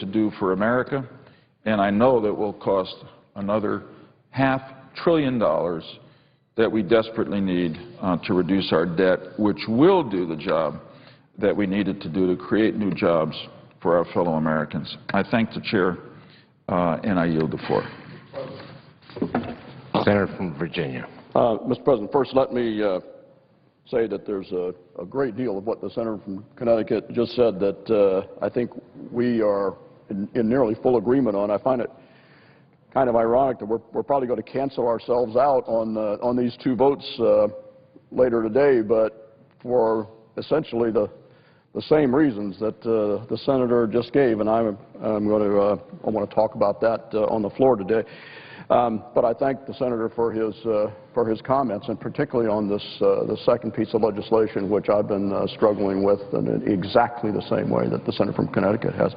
to do for America, and I know that will cost another $500 billion that we desperately need to reduce our debt, which will do the job that we needed to do to create new jobs for our fellow Americans. I thank the Chair, and I yield the floor. Senator from Virginia. Mr. President, first let me say that there's a great deal of what the Senator from Connecticut just said that I think we are in nearly full agreement on. I find it kind of ironic that we're probably going to cancel ourselves out on these two votes later today, but for essentially the same reasons that the Senator just gave, and I want to talk about that on the floor today. But I thank the Senator for his comments, and particularly on this the second piece of legislation, which I've been struggling with in exactly the same way that the Senator from Connecticut has.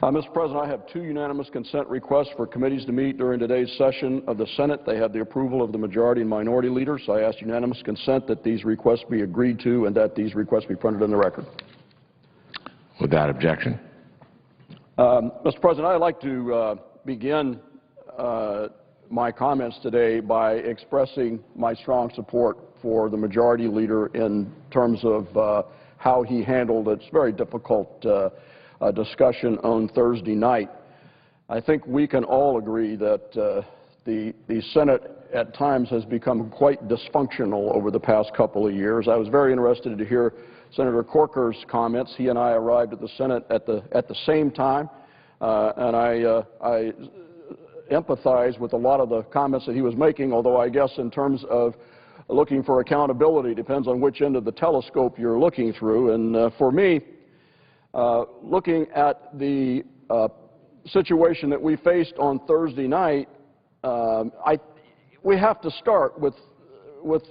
Mr. President, I have two unanimous consent requests for committees to meet during today's session of the Senate. They have the approval of the majority and minority leaders. So I ask unanimous consent that these requests be agreed to and that these requests be printed in the record. Without objection. Mr. President, I'd like to begin my comments today by expressing my strong support for the majority leader in terms of how he handled its very difficult discussion on Thursday night. I think we can all agree that the Senate at times has become quite dysfunctional over the past couple of years. I was very interested to hear Senator Corker's comments. He and I arrived at the Senate at the same time, and I empathize with a lot of the comments that he was making, although I guess in terms of looking for accountability depends on which end of the telescope you're looking through. And for me, looking at the situation that we faced on Thursday night, we have to start with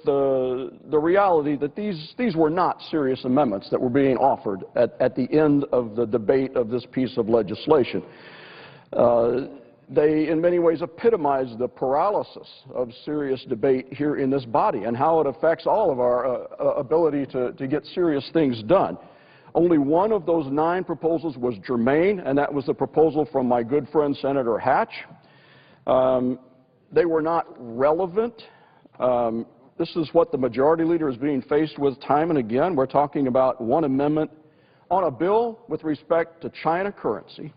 the reality that these were not serious amendments that were being offered at the end of the debate of this piece of legislation. They, in many ways, epitomize the paralysis of serious debate here in this body and how it affects all of our ability to get serious things done. Only one of those 9 proposals was germane, and that was the proposal from my good friend Senator Hatch. They were not relevant. This is what the majority leader is being faced with time and again. We're talking about one amendment on a bill with respect to China currency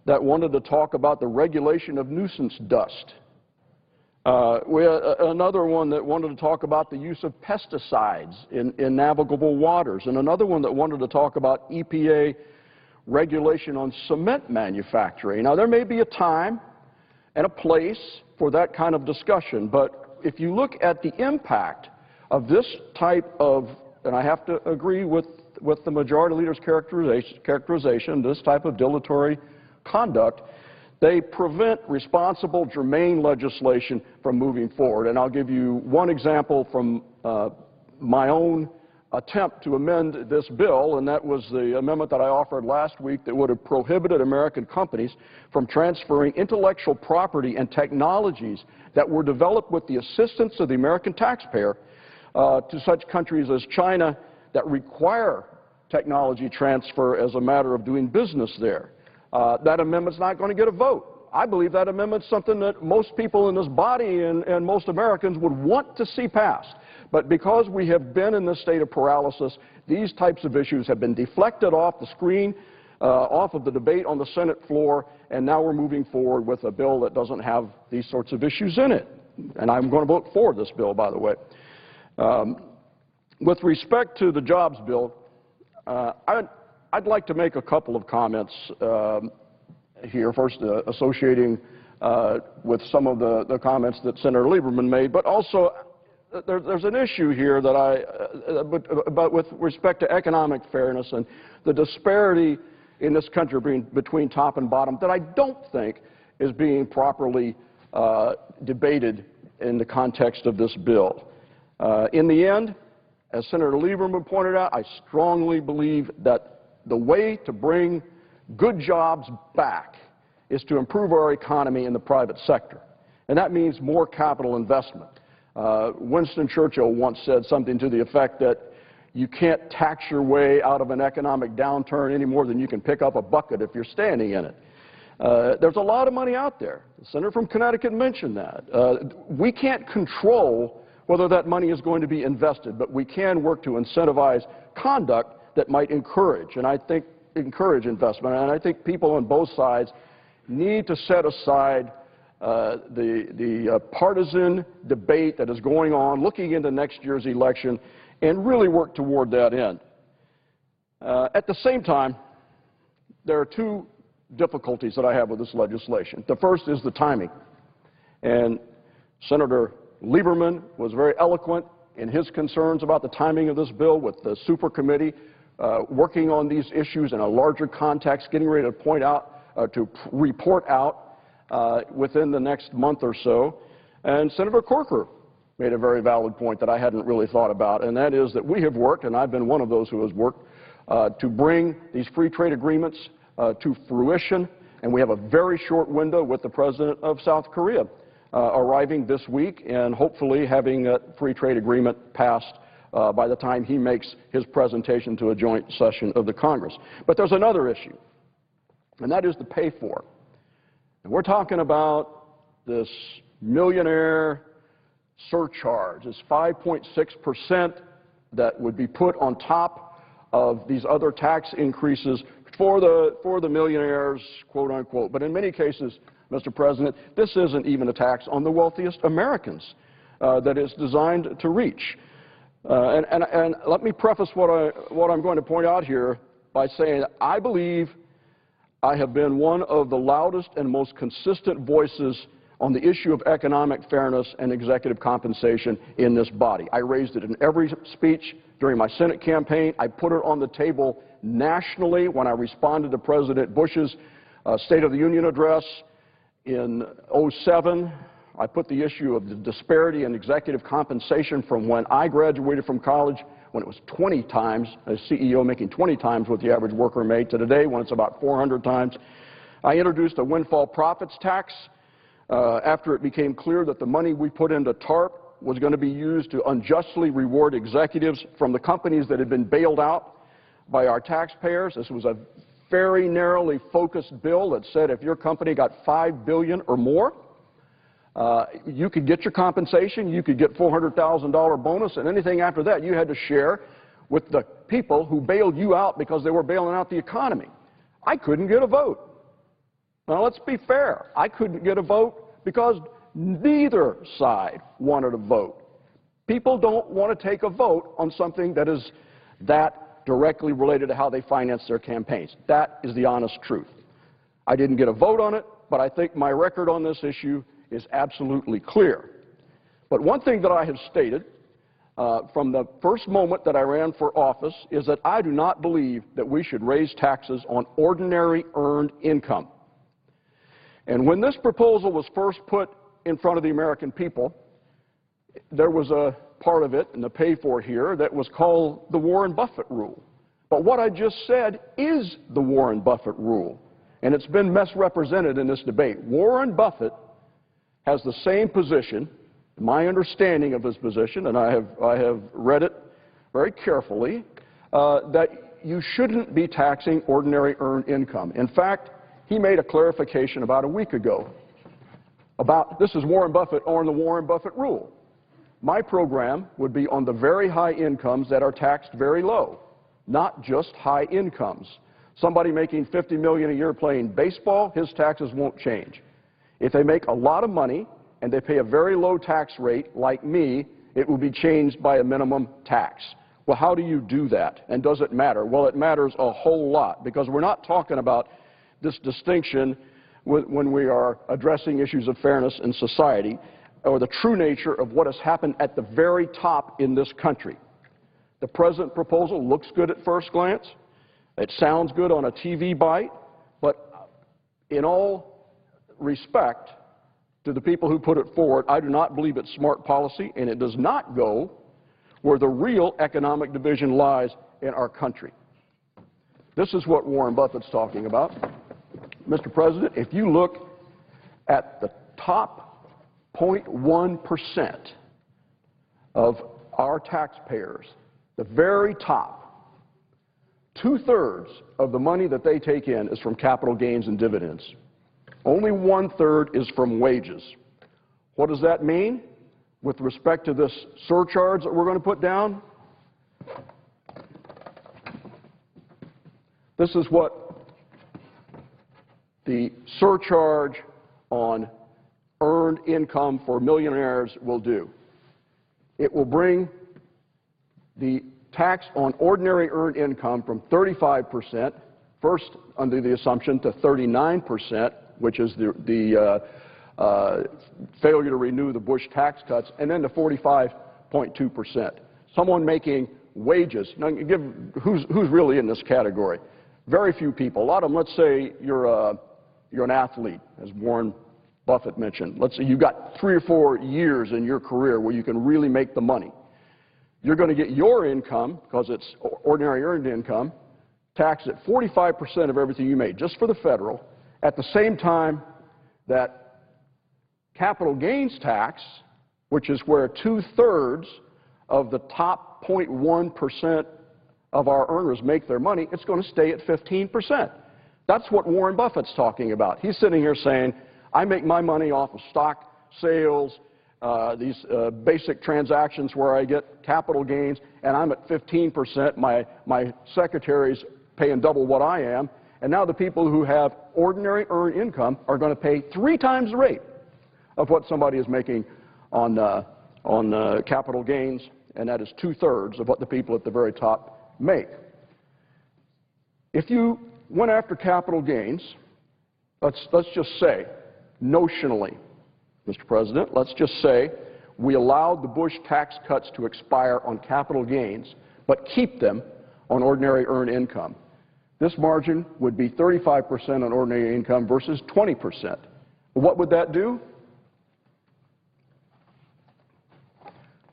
that wanted to talk about the regulation of nuisance dust. We had another one that wanted to talk about the use of pesticides in navigable waters, and another one that wanted to talk about EPA regulation on cement manufacturing. Now, there may be a time and a place for that kind of discussion, but if you look at the impact of this type of, and I have to agree with the majority leader's characterization, this type of dilatory conduct, they prevent responsible, germane legislation from moving forward. And I'll give you one example from my own attempt to amend this bill, and that was the amendment that I offered last week that would have prohibited American companies from transferring intellectual property and technologies that were developed with the assistance of the American taxpayer to such countries as China that require technology transfer as a matter of doing business there. That amendment's not going to get a vote. I believe that amendment's something that most people in this body and most Americans would want to see passed. But because we have been in this state of paralysis, these types of issues have been deflected off the screen, off of the debate on the Senate floor, and now we're moving forward with a bill that doesn't have these sorts of issues in it. And I'm going to vote for this bill, by the way. With respect to the jobs bill, I'd like to make a couple of comments here, first associating with some of the comments that Senator Lieberman made, but also there's an issue here that but with respect to economic fairness and the disparity in this country between top and bottom that I don't think is being properly debated in the context of this bill. In the end, as Senator Lieberman pointed out, I strongly believe that the way to bring good jobs back is to improve our economy in the private sector, and that means more capital investment. Winston Churchill once said something to the effect that You can't tax your way out of an economic downturn any more than you can pick up a bucket if you're standing in it. There's a lot of money out there. The senator from Connecticut mentioned that. We can't control whether that money is going to be invested, but we can work to incentivize conduct that might encourage investment. And I think people on both sides need to set aside the partisan debate that is going on, looking into next year's election, and really work toward that end. At the same time, there are two difficulties that I have with this legislation. The first is the timing. And Senator Lieberman was very eloquent in his concerns about the timing of this bill, with the super committee working on these issues in a larger context, getting ready to report out within the next month or so. And Senator Corker made a very valid point that I hadn't really thought about, and that is that we have worked, and I've been one of those who has worked, to bring these free trade agreements to fruition, and we have a very short window with the President of South Korea arriving this week and hopefully having a free trade agreement passed by the time he makes his presentation to a joint session of the Congress. But there's another issue, and that is the pay for. And we're talking about this millionaire surcharge, this 5.6% that would be put on top of these other tax increases for the millionaires, quote unquote. But in many cases, Mr. President, this isn't even a tax on the wealthiest Americans that it's designed to reach. And let me preface what I'm going to point out here by saying I believe I have been one of the loudest and most consistent voices on the issue of economic fairness and executive compensation in this body. I raised it in every speech during my Senate campaign. I put it on the table nationally when I responded to President Bush's State of the Union address in '07. I put the issue of the disparity in executive compensation from when I graduated from college, when it was 20 times, a CEO making 20 times what the average worker made, to today when it's about 400 times. I introduced a windfall profits tax after it became clear that the money we put into TARP was going to be used to unjustly reward executives from the companies that had been bailed out by our taxpayers. This was a very narrowly focused bill that said if your company got $5 billion or more, you could get your compensation, you could get $400,000 bonus, and anything after that you had to share with the people who bailed you out because they were bailing out the economy. I couldn't get a vote. Now, let's be fair. I couldn't get a vote because neither side wanted a vote. People don't want to take a vote on something that is that directly related to how they finance their campaigns. That is the honest truth. I didn't get a vote on it, but I think my record on this issue is absolutely clear. But one thing that I have stated from the first moment that I ran for office is that I do not believe that we should raise taxes on ordinary earned income. And when this proposal was first put in front of the American people, there was a part of it in the pay for here that was called the Warren Buffett rule. But what I just said is the Warren Buffett rule, and it's been misrepresented in this debate. Warren Buffett has the same position, my understanding of his position, and I have read it very carefully, that you shouldn't be taxing ordinary earned income. In fact, he made a clarification about a week ago about, this is Warren Buffett on the Warren Buffett rule. My program would be on the very high incomes that are taxed very low, not just high incomes. Somebody making $50 million a year playing baseball, his taxes won't change. If they make a lot of money and they pay a very low tax rate, like me, it will be changed by a minimum tax. Well, how do you do that? And does it matter? Well, it matters a whole lot, because we're not talking about this distinction when we are addressing issues of fairness in society, or the true nature of what has happened at the very top in this country. The present proposal looks good at first glance. It sounds good on a TV bite, but in all respect to the people who put it forward, I do not believe it's smart policy, and it does not go where the real economic division lies in our country. This is what Warren Buffett's talking about. Mr. President, if you look at the top 0.1% of our taxpayers the very top, 2/3 of the money that they take in is from capital gains and dividends. Only 1/3 is from wages. What does that mean with respect to this surcharge that we're going to put down? This is what the surcharge on earned income for millionaires will do. It will bring the tax on ordinary earned income from 35%, first under the assumption, to 39%, which is the failure to renew the Bush tax cuts, and then to 45.2%. Someone making wages, now who's really in this category? Very few people. A lot of them, let's say you're an athlete, as Warren Buffett mentioned. Let's say you've got 3 or 4 years in your career where you can really make the money. You're going to get your income, because it's ordinary earned income, taxed at 45% of everything you made, just for the federal, at the same time that capital gains tax, which is where 2/3 of the top 0.1% of our earners make their money, it's going to stay at 15%. That's what Warren Buffett's talking about. He's sitting here saying, I make my money off of stock sales, these basic transactions where I get capital gains, and I'm at 15%. My secretary's paying double what I am. And now the people who have ordinary earned income are going to pay 3 times the rate of what somebody is making on capital gains, and that is 2/3 of what the people at the very top make. If you went after capital gains, let's just say, notionally, Mr. President, let's just say we allowed the Bush tax cuts to expire on capital gains, but keep them on ordinary earned income. This margin would be 35% on ordinary income versus 20%. What would that do?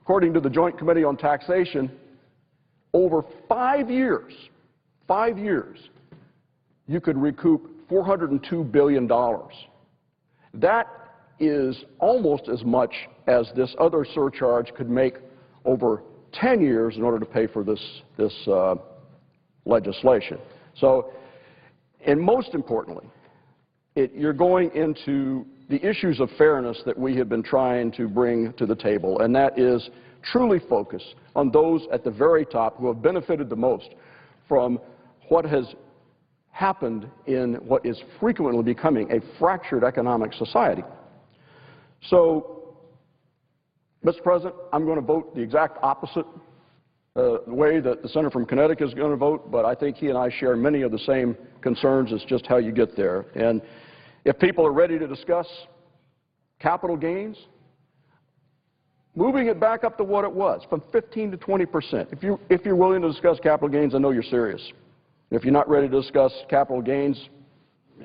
According to the Joint Committee on Taxation, over 5 years, you could recoup $402 billion. That is almost as much as this other surcharge could make over 10 years in order to pay for this legislation. So, and most importantly, you're going into the issues of fairness that we have been trying to bring to the table, and that is truly focus on those at the very top who have benefited the most from what has happened in what is frequently becoming a fractured economic society. So, Mr. President, I'm going to vote the exact opposite way that the senator from Connecticut is going to vote, but I think he and I share many of the same concerns. It's just how you get there. And if people are ready to discuss capital gains, moving it back up to what it was, from 15 to 20%. If you're willing to discuss capital gains, I know you're serious. If you're not ready to discuss capital gains,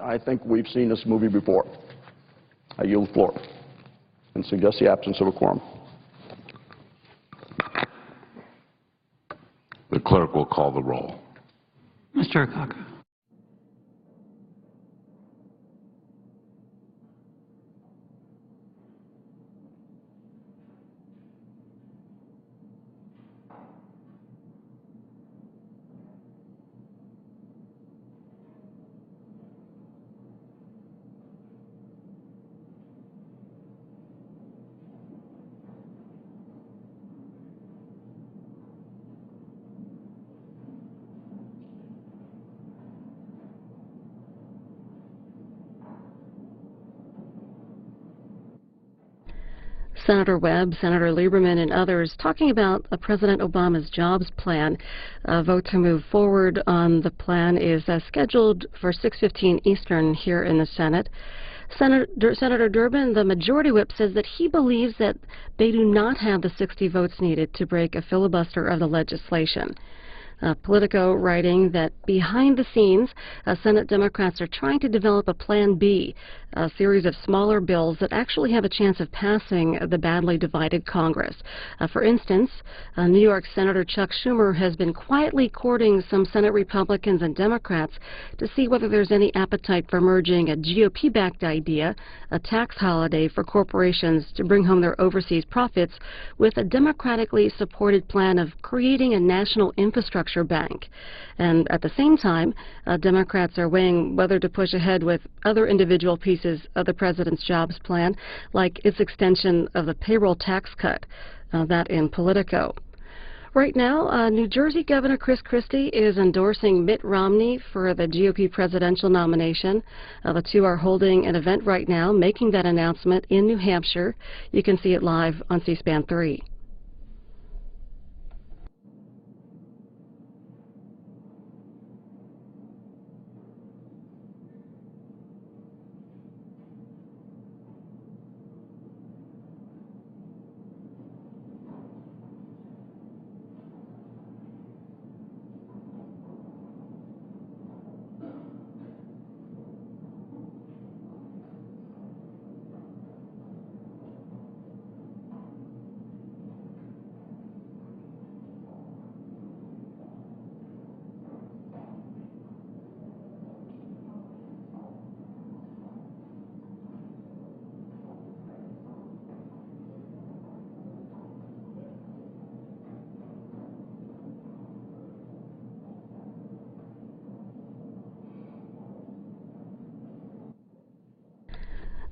I think we've seen this movie before. I yield the floor and suggest the absence of a quorum. The clerk will call the roll. Mr. Akaka. Senator Webb, Senator Lieberman, and others talking about President Obama's jobs plan. A vote to move forward on the plan is scheduled for 6:15 Eastern here in the Senate. Senator Durbin, the majority whip, says that he believes that they do not have the 60 votes needed to break a filibuster of the legislation. Politico writing that behind the scenes, Senate Democrats are trying to develop a Plan B, a series of smaller bills that actually have a chance of passing the badly divided Congress. For instance, New York Senator Chuck Schumer has been quietly courting some Senate Republicans and Democrats to see whether there's any appetite for merging a GOP-backed idea, a tax holiday for corporations to bring home their overseas profits, with a democratically supported plan of creating a national infrastructure bank. And at the same time, Democrats are weighing whether to push ahead with other individual pieces of the president's jobs plan, like its extension of the payroll tax cut, that in Politico. Right now, New Jersey Governor Chris Christie is endorsing Mitt Romney for the GOP presidential nomination. The two are holding an event right now, making that announcement in New Hampshire. You can see it live on C-SPAN 3.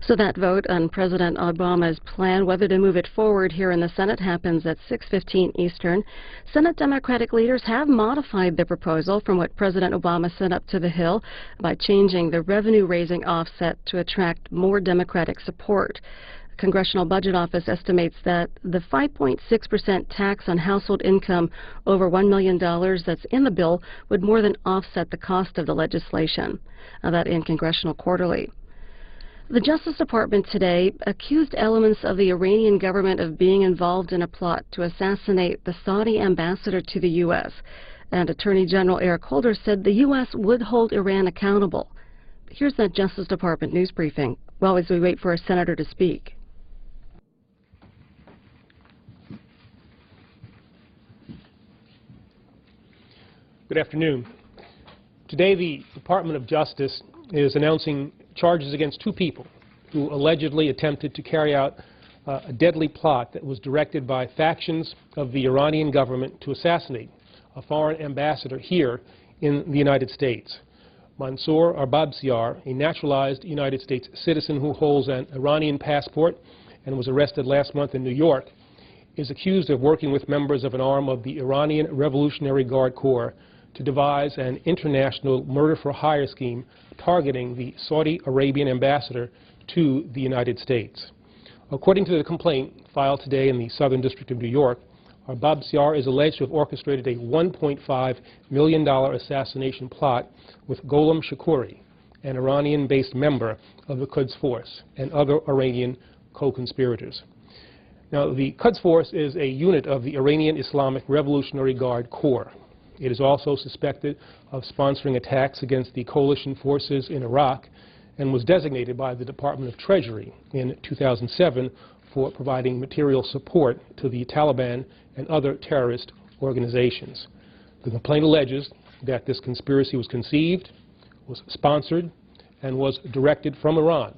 So that vote on President Obama's plan, whether to move it forward here in the Senate, happens at 6:15 Eastern. Senate Democratic leaders have modified the proposal from what President Obama sent up to the Hill by changing the revenue-raising offset to attract more Democratic support. Congressional Budget Office estimates that the 5.6% tax on household income over $1 million that's in the bill would more than offset the cost of the legislation. That in Congressional Quarterly. The Justice Department today accused elements of the Iranian government of being involved in a plot to assassinate the Saudi ambassador to the U.S. And Attorney General Eric Holder said the U.S. would hold Iran accountable. Here's that Justice Department news briefing, while as we wait for a senator to speak. Good afternoon. Today, the Department of Justice is announcing charges against two people who allegedly attempted to carry out a deadly plot that was directed by factions of the Iranian government to assassinate a foreign ambassador here in the United States. Mansour Arbabsiar, a naturalized United States citizen who holds an Iranian passport and was arrested last month in New York, is accused of working with members of an arm of the Iranian Revolutionary Guard Corps to devise an international murder-for-hire scheme targeting the Saudi Arabian ambassador to the United States. According to the complaint filed today in the Southern District of New York, Arbabsiar is alleged to have orchestrated a $1.5 million assassination plot with Gholam Shukuri, an Iranian-based member of the Quds Force, and other Iranian co-conspirators. Now, the Quds Force is a unit of the Iranian Islamic Revolutionary Guard Corps. It is also suspected of sponsoring attacks against the coalition forces in Iraq and was designated by the Department of Treasury in 2007 for providing material support to the Taliban and other terrorist organizations. The complaint alleges that this conspiracy was conceived, was sponsored, and was directed from Iran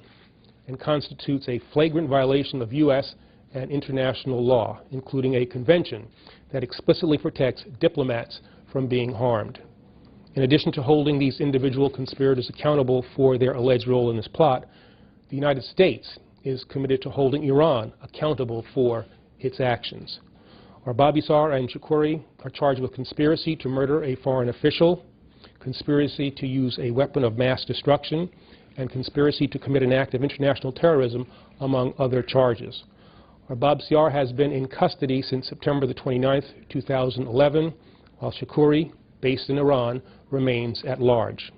and constitutes a flagrant violation of U.S. and international law, including a convention that explicitly protects diplomats from being harmed. In addition to holding these individual conspirators accountable for their alleged role in this plot, the United States is committed to holding Iran accountable for its actions. Arbabsiar and Shukuri are charged with conspiracy to murder a foreign official, conspiracy to use a weapon of mass destruction, and conspiracy to commit an act of international terrorism, among other charges. Arbabsiar has been in custody since September the 29th, 2011, while Shukuri, based in Iran, remains at large.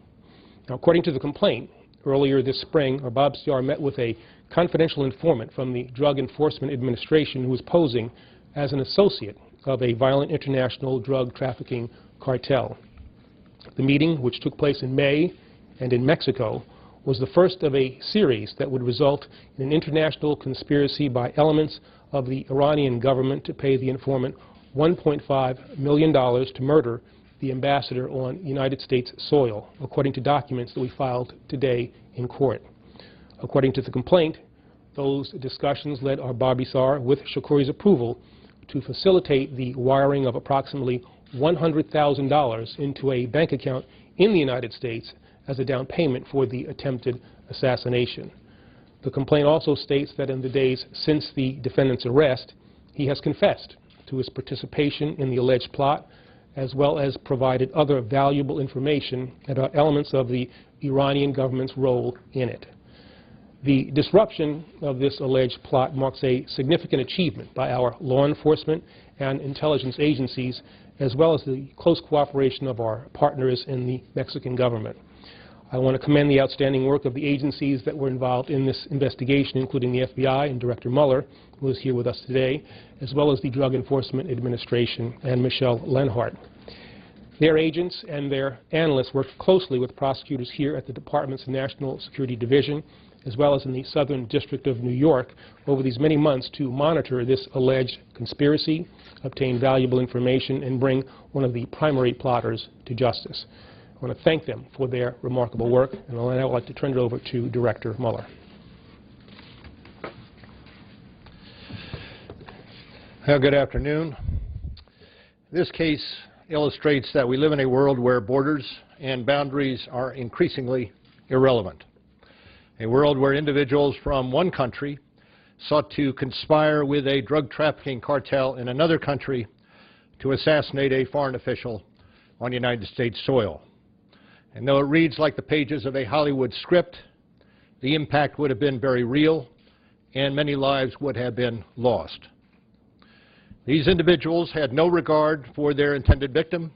Now, according to the complaint, earlier this spring, Arbabsiar met with a confidential informant from the Drug Enforcement Administration who was posing as an associate of a violent international drug trafficking cartel. The meeting, which took place in May and in Mexico, was the first of a series that would result in an international conspiracy by elements of the Iranian government to pay the informant $1.5 million to murder the ambassador on United States soil, according to documents that we filed today in court. According to the complaint, those discussions led Arbabisar, with Shakoury's approval, to facilitate the wiring of approximately $100,000 into a bank account in the United States as a down payment for the attempted assassination. The complaint also states that in the days since the defendant's arrest, he has confessed to his participation in the alleged plot, as well as provided other valuable information about elements of the Iranian government's role in it. The disruption of this alleged plot marks a significant achievement by our law enforcement and intelligence agencies, as well as the close cooperation of our partners in the Mexican government. I want to commend the outstanding work of the agencies that were involved in this investigation, including the FBI and Director Mueller, who is here with us today, as well as the Drug Enforcement Administration and Michelle Lenhart. Their agents and their analysts worked closely with prosecutors here at the Department's National Security Division, as well as in the Southern District of New York, over these many months to monitor this alleged conspiracy, obtain valuable information, and bring one of the primary plotters to justice. I want to thank them for their remarkable work, and I would like to turn it over to Director Mueller. Well, good afternoon. This case illustrates that we live in a world where borders and boundaries are increasingly irrelevant. A world where individuals from one country sought to conspire with a drug trafficking cartel in another country to assassinate a foreign official on United States soil. And though it reads like the pages of a Hollywood script, the impact would have been very real, and many lives would have been lost. These individuals had no regard for their intended victim,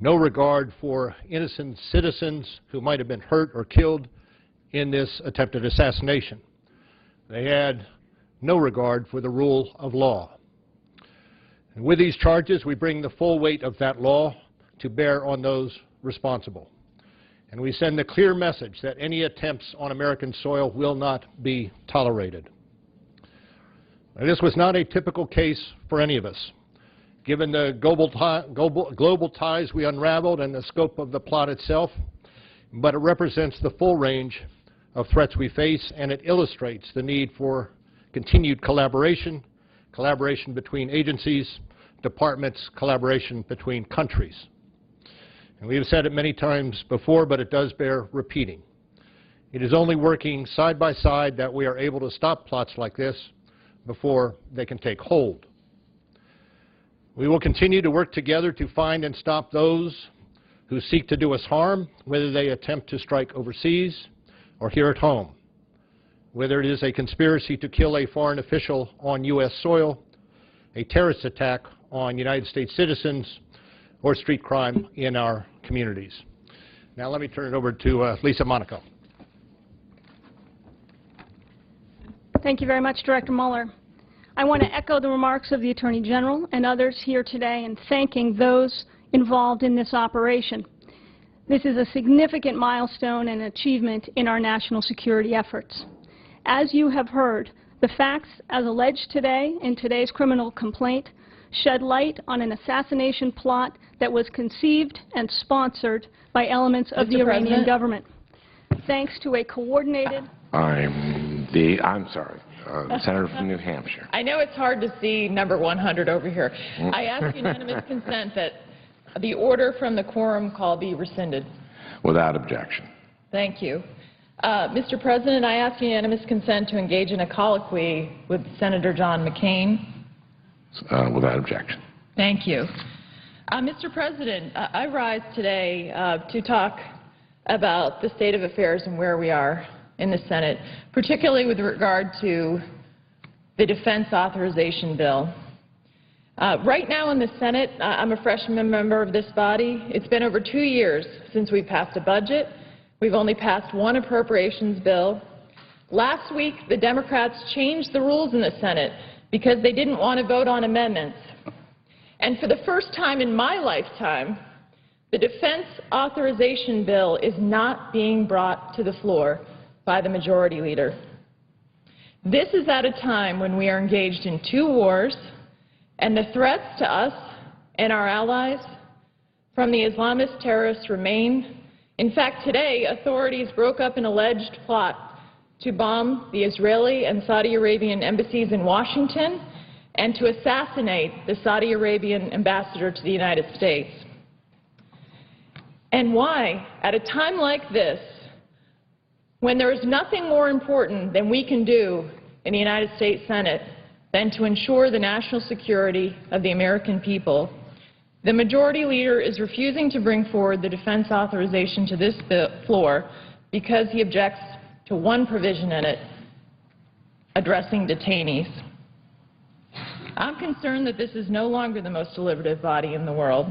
no regard for innocent citizens who might have been hurt or killed in this attempted assassination. They had no regard for the rule of law. And with these charges, we bring the full weight of that law to bear on those responsible. And we send the clear message that any attempts on American soil will not be tolerated. Now, this was not a typical case for any of us, given the global ties we unraveled and the scope of the plot itself, but it represents the full range of threats we face, and it illustrates the need for continued collaboration between agencies, departments, collaboration between countries. And we have said it many times before, but it does bear repeating. It is only working side by side that we are able to stop plots like this before they can take hold. We will continue to work together to find and stop those who seek to do us harm, whether they attempt to strike overseas or here at home, whether it is a conspiracy to kill a foreign official on U.S. soil, a terrorist attack on United States citizens, or street crime in our communities. Now let me turn it over to Lisa Monaco. Thank you very much, Director Mueller. I want to echo the remarks of the Attorney General and others here today in thanking those involved in this operation. This is a significant milestone and achievement in our national security efforts. As you have heard, the facts as alleged today in today's criminal complaint shed light on an assassination plot that was conceived and sponsored by elements of the Iranian government. Thanks to a coordinated... I'm sorry, Senator from New Hampshire. I know it's hard to see number 100 over here. I ask unanimous consent that the order from the quorum call be rescinded. Without objection. Thank you. Mr. President, I ask unanimous consent to engage in a colloquy with Senator John McCain. Without objection. Thank you. Mr. President, I rise today to talk about the state of affairs and where we are in the Senate, particularly with regard to the defense authorization bill. Right now in the Senate, I'm a freshman member of this body. It's been over 2 years since we passed a budget. We've only passed one appropriations bill. Last week, the Democrats changed the rules in the Senate because they didn't want to vote on amendments. And for the first time in my lifetime, The defense authorization bill is not being brought to the floor by the majority leader. This is at a time when we are engaged in 2 wars, and the threats to us and our allies from the Islamist terrorists remain. In fact, today, authorities broke up an alleged plot to bomb the Israeli and Saudi Arabian embassies in Washington and to assassinate the Saudi Arabian ambassador to the United States. And why, at a time like this, when there is nothing more important than we can do in the United States Senate than to ensure the national security of the American people, the majority leader is refusing to bring forward the defense authorization to this floor because he objects to one provision in it, addressing detainees. I'm concerned that this is no longer the most deliberative body in the world.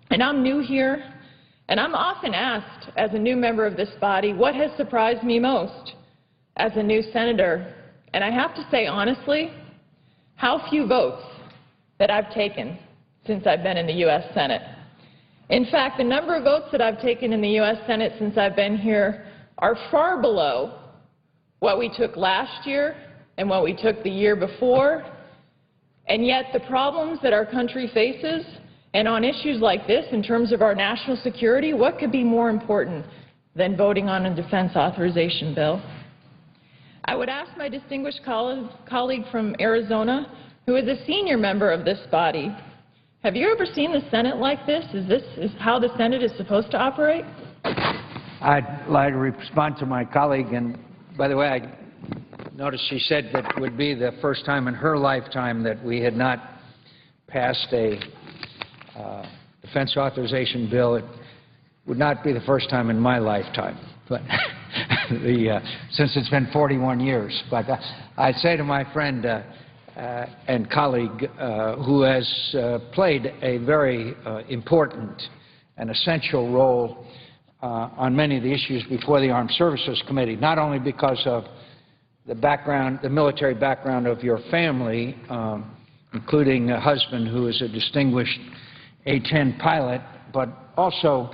And I'm new here, and I'm often asked as a new member of this body what has surprised me most as a new senator. And I have to say honestly, how few votes that I've taken since I've been in the U.S. Senate. In fact, the number of votes that I've taken in the U.S. Senate since I've been here are far below what we took last year and what we took the year before. And yet the problems that our country faces, and on issues like this in terms of our national security, what could be more important than voting on a defense authorization bill? I would ask my distinguished colleague from Arizona, who is a senior member of this body, have you ever seen the Senate like this? Is this how the Senate is supposed to operate? I'd like to respond to my colleague, and by the way, I noticed she said that it would be the first time in her lifetime that we had not passed a defense authorization bill. It would not be the first time in my lifetime, but since it's been 41 years. But I'd say to my friend and colleague who has played a very important and essential role on many of the issues before the Armed Services Committee, not only because of the background, the military background of your family, including a husband who is a distinguished A-10 pilot, but also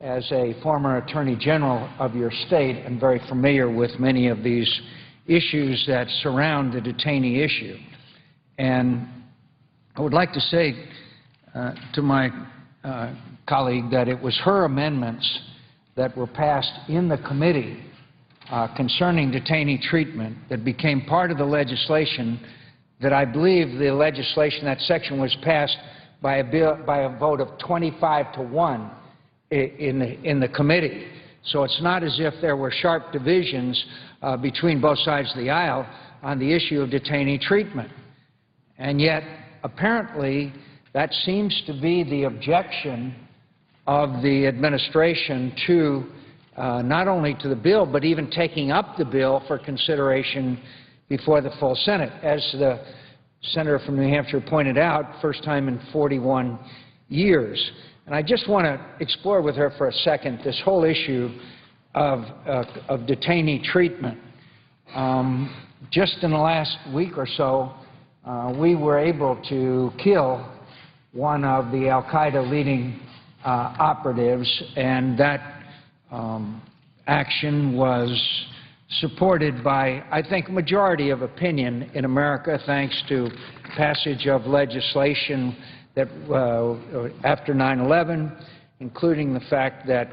as a former Attorney General of your state and very familiar with many of these issues that surround the detainee issue. And I would like to say to my colleague that it was her amendments that were passed in the committee concerning detainee treatment that became part of the legislation that I believe the legislation, that section was passed by a vote of 25-1 in the committee. So it's not as if there were sharp divisions between both sides of the aisle on the issue of detainee treatment. And yet, apparently, that seems to be the objection of the administration to not only to the bill, but even taking up the bill for consideration before the full Senate. As the senator from New Hampshire pointed out, first time in 41 years. And I just want to explore with her for a second this whole issue of detainee treatment. Just in the last week or so, we were able to kill one of the al-Qaeda leading operatives, and that action was supported by, I think, a majority of opinion in America, thanks to passage of legislation that after 9/11, including the fact that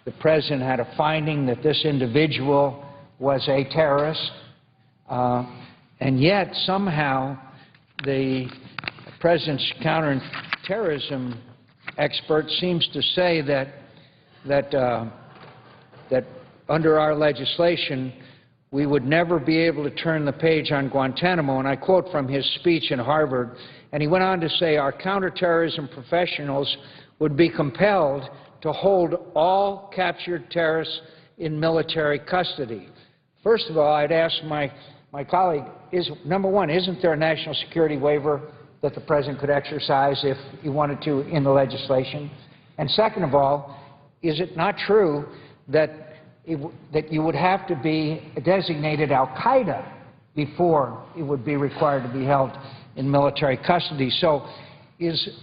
the President had a finding that this individual was a terrorist, and yet somehow the President's counterterrorism expert seems to say that under our legislation we would never be able to turn the page on Guantanamo, and I quote from his speech in Harvard, and he went on to say our counterterrorism professionals would be compelled to hold all captured terrorists in military custody. First of all, I'd ask my colleague, number one, isn't there a national security waiver that the President could exercise if he wanted to in the legislation? And second of all, is it not true that you would have to be designated al-Qaeda before it would be required to be held in military custody? So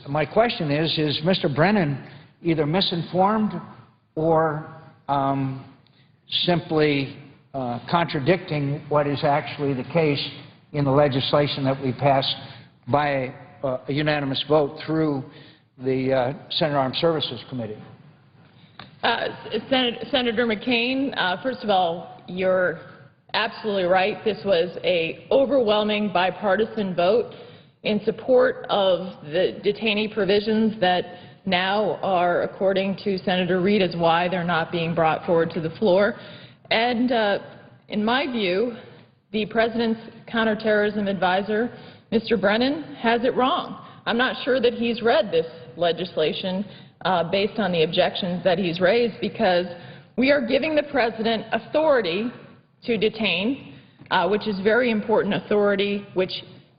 my question is Mr. Brennan either misinformed or simply contradicting what is actually the case in the legislation that we passed by a unanimous vote through the Senate Armed Services Committee. Senator McCain, first of all, you're absolutely right. This was an overwhelming bipartisan vote in support of the detainee provisions that now are, according to Senator Reid, is why they're not being brought forward to the floor. And in my view, the President's counterterrorism advisor, Mr. Brennan, has it wrong. I'm not sure that he's read this legislation based on the objections that he's raised, because we are giving the President authority to detain, which is very important authority, which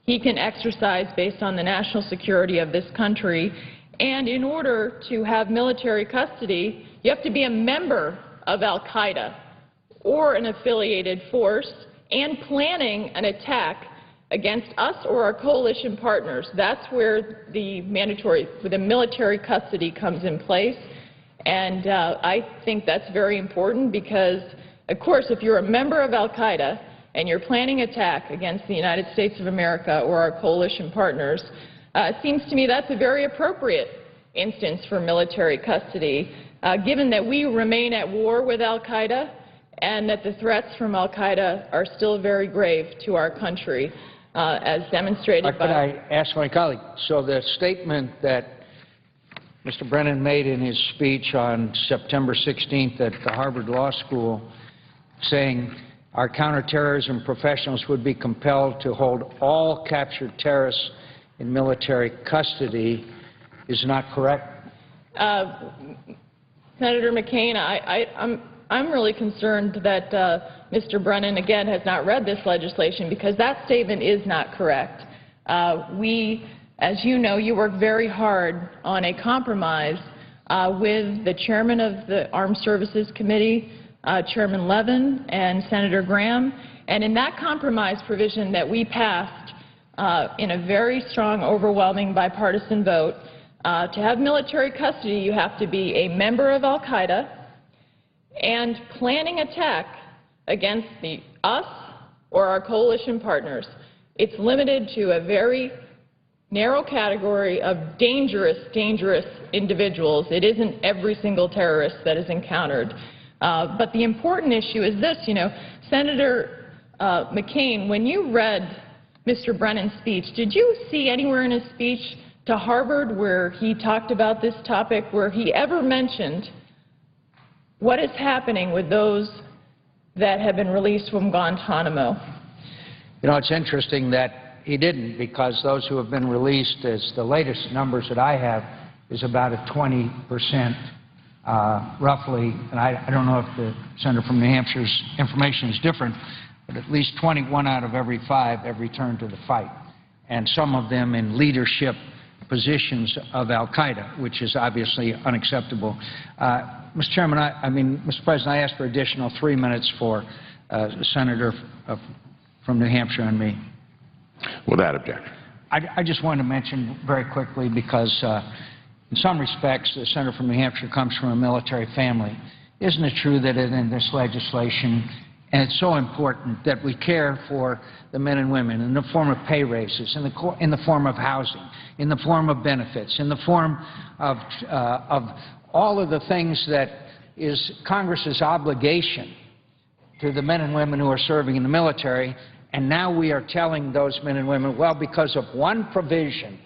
he can exercise based on the national security of this country. And in order to have military custody, you have to be a member of al-Qaeda or an affiliated force and planning an attack against us or our coalition partners. That's where the military custody comes in place. And I think that's very important because, of course, if you're a member of al-Qaeda and you're planning attack against the United States of America or our coalition partners, it seems to me that's a very appropriate instance for military custody, given that we remain at war with al-Qaeda and that the threats from al-Qaeda are still very grave to our country, as demonstrated by... Could I ask my colleague, so the statement that Mr. Brennan made in his speech on September 16th at the Harvard Law School, saying our counterterrorism professionals would be compelled to hold all captured terrorists in military custody, is not correct? Senator McCain, I'm really concerned that Mr. Brennan, again, has not read this legislation, because that statement is not correct. We, as you know, you worked very hard on a compromise with the chairman of the Armed Services Committee, Chairman Levin, and Senator Graham. And in that compromise provision that we passed in a very strong, overwhelming bipartisan vote, to have military custody, you have to be a member of al-Qaeda and planning attack against us or our coalition partners. It's limited to a very narrow category of dangerous individuals. It isn't every single terrorist that is encountered. But the important issue is this, Senator McCain, when you read Mr. Brennan's speech, did you see anywhere in his speech to Harvard where he talked about this topic, where he ever mentioned what is happening with those that have been released from Guantanamo? It's interesting that he didn't, because those who have been released, as the latest numbers that I have, is about a 20% roughly, and I don't know if the senator from New Hampshire's information is different, but at least 21 out of every 5 have returned to the fight, and some of them in leadership positions of al-Qaeda, which is obviously unacceptable. Mr. Chairman, Mr. President, I ask for additional 3 minutes for the senator from New Hampshire and me. Without objection. I just wanted to mention very quickly, because in some respects the senator from New Hampshire comes from a military family. Isn't it true that in this legislation, and it's so important that we care for the men and women in the form of pay raises, in the form of housing, in the form of benefits, in the form of all of the things that is Congress's obligation to the men and women who are serving in the military. And now we are telling those men and women, well, because of one provision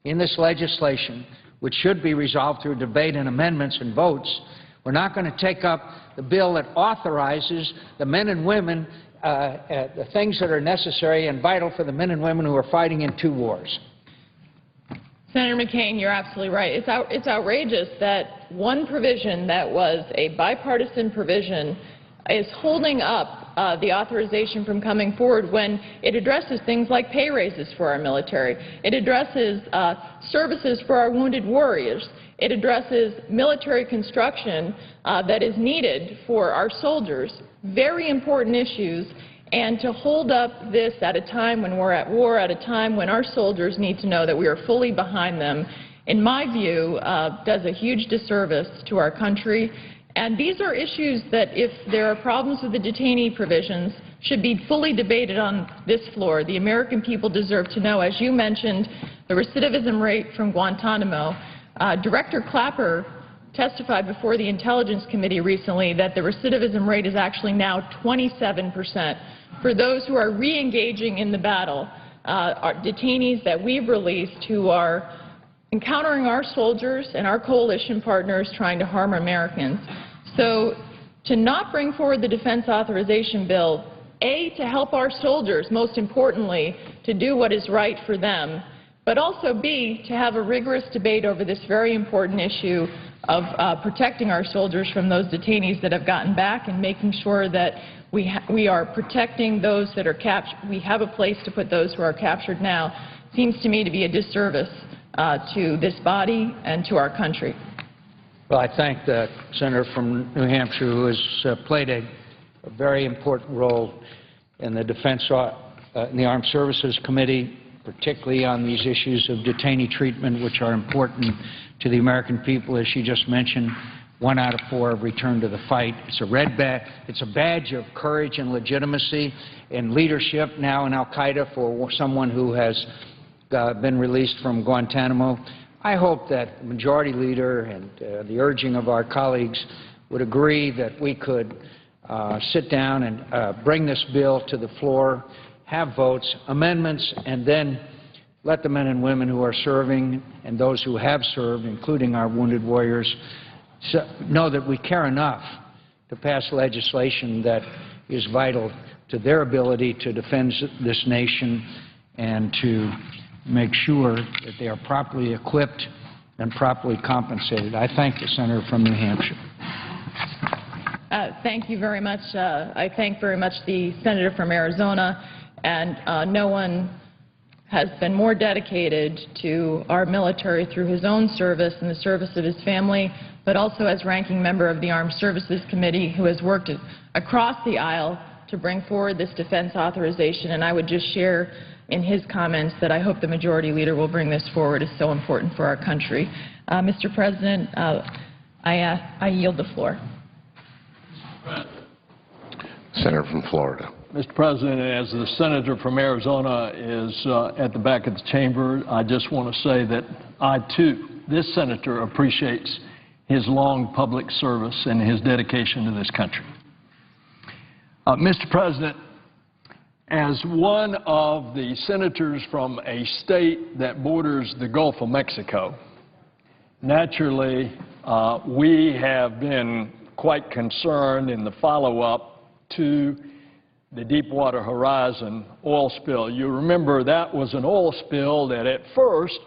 in this legislation, which should be resolved through debate and amendments and votes, we're not going to take up the bill that authorizes the men and women, the things that are necessary and vital for the men and women who are fighting in 2 wars. Senator McCain, you're absolutely right. It's outrageous that one provision that was a bipartisan provision is holding up the authorization from coming forward when it addresses things like pay raises for our military. It addresses services for our wounded warriors. It addresses military construction that is needed for our soldiers. Very important issues. And to hold up this at a time when we're at war, at a time when our soldiers need to know that we are fully behind them, in my view, does a huge disservice to our country. And these are issues that, if there are problems with the detainee provisions, should be fully debated on this floor. The American people deserve to know. As you mentioned, the recidivism rate from Guantanamo, Director Clapper testified before the Intelligence Committee recently that the recidivism rate is actually now 27%. For those who are re-engaging in the battle, our detainees that we've released who are encountering our soldiers and our coalition partners trying to harm Americans. So to not bring forward the defense authorization bill, A, to help our soldiers, most importantly, to do what is right for them, but also, B, to have a rigorous debate over this very important issue of protecting our soldiers from those detainees that have gotten back and making sure that we are protecting those that are captured. We have a place to put those who are captured now. Seems to me to be a disservice to this body and to our country. Well, I thank the senator from New Hampshire who has played a very important role in the Defense in the Armed Services Committee, particularly on these issues of detainee treatment, which are important to the American people. As she just mentioned, 1 out of 4 have returned to the fight. It's a red badge. It's a badge of courage and legitimacy and leadership now in al-Qaeda for someone who has been released from Guantanamo. I hope that the Majority Leader and the urging of our colleagues would agree that we could sit down and bring this bill to the floor, have votes, amendments, and then let the men and women who are serving and those who have served, including our wounded warriors, know that we care enough to pass legislation that is vital to their ability to defend this nation and to make sure that they are properly equipped and properly compensated. I thank the senator from New Hampshire. Thank you very much. I thank very much the senator from Arizona, and no one has been more dedicated to our military through his own service and the service of his family, but also as ranking member of the Armed Services Committee, who has worked across the aisle to bring forward this defense authorization. And I would just share in his comments that I hope the Majority Leader will bring this forward. It's so important for our country. Mr. President, I yield the floor. Senator from Florida. Mr. President, as the senator from Arizona is at the back of the chamber, I just want to say that I, too, this senator appreciates his long public service and his dedication to this country. Mr. President, as one of the senators from a state that borders the Gulf of Mexico, naturally, we have been quite concerned in the follow-up to the Deepwater Horizon oil spill. You remember that was an oil spill that at first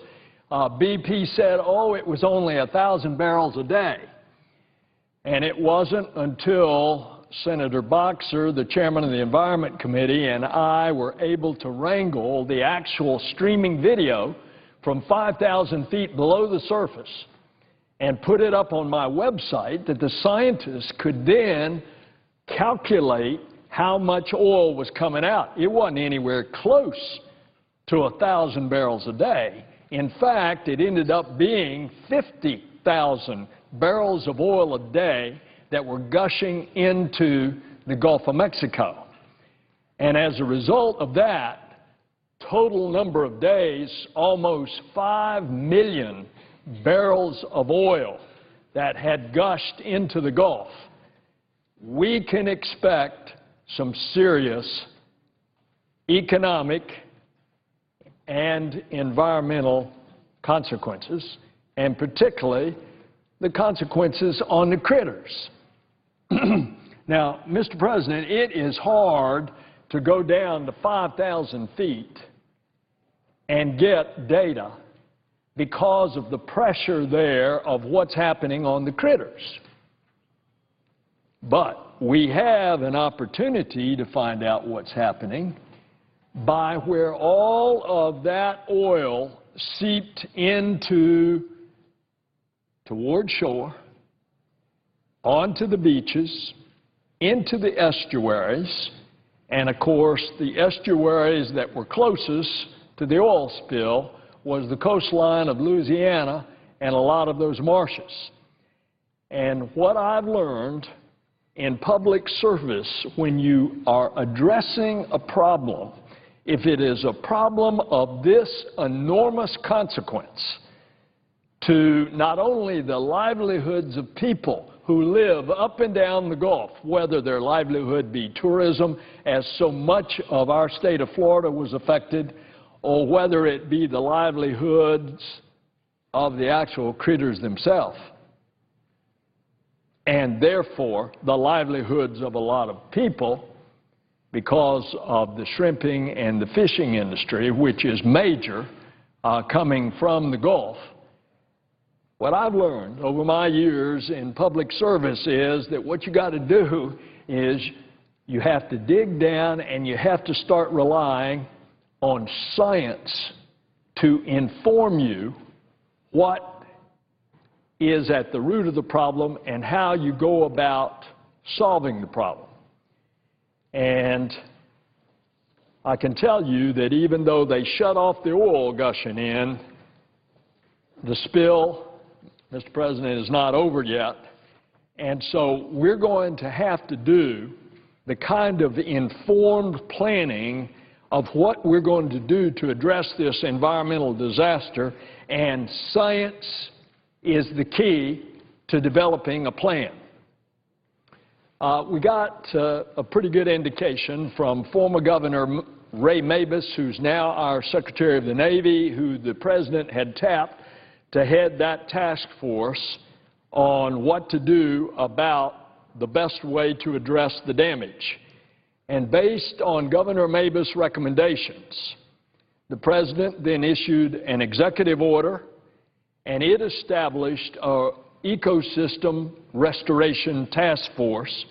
BP said, oh, it was only 1,000 barrels a day. And it wasn't until Senator Boxer, the chairman of the Environment Committee, and I were able to wrangle the actual streaming video from 5,000 feet below the surface and put it up on my website that the scientists could then calculate how much oil was coming out. It wasn't anywhere close to 1,000 barrels a day. In fact, it ended up being 50,000 barrels of oil a day that were gushing into the Gulf of Mexico. And as a result of that, total number of days, almost 5 million barrels of oil that had gushed into the Gulf. We can expect some serious economic and environmental consequences, and particularly the consequences on the critters. Now, Mr. President, it is hard to go down to 5,000 feet and get data because of the pressure there of what's happening on the critters. But we have an opportunity to find out what's happening by where all of that oil seeped toward shore, onto the beaches, into the estuaries, and of course the estuaries that were closest to the oil spill was the coastline of Louisiana and a lot of those marshes. And what I've learned in public service, when you are addressing a problem, if it is a problem of this enormous consequence to not only the livelihoods of people who live up and down the Gulf, whether their livelihood be tourism, as so much of our state of Florida was affected, or whether it be the livelihoods of the actual critters themselves, and therefore the livelihoods of a lot of people because of the shrimping and the fishing industry, which is major, coming from the Gulf. What I've learned over my years in public service is that what you got to do is you have to dig down and you have to start relying on science to inform you what is at the root of the problem and how you go about solving the problem. And I can tell you that even though they shut off the oil gushing in, the spill, Mr. President, is not over yet. And so we're going to have to do the kind of informed planning of what we're going to do to address this environmental disaster, and science is the key to developing a plan. We got a pretty good indication from former Governor Ray Mabus, who's now our Secretary of the Navy, who the President had tapped to head that task force on what to do about the best way to address the damage. And based on Governor Mabus' recommendations, the President then issued an executive order, and it established an ecosystem restoration task force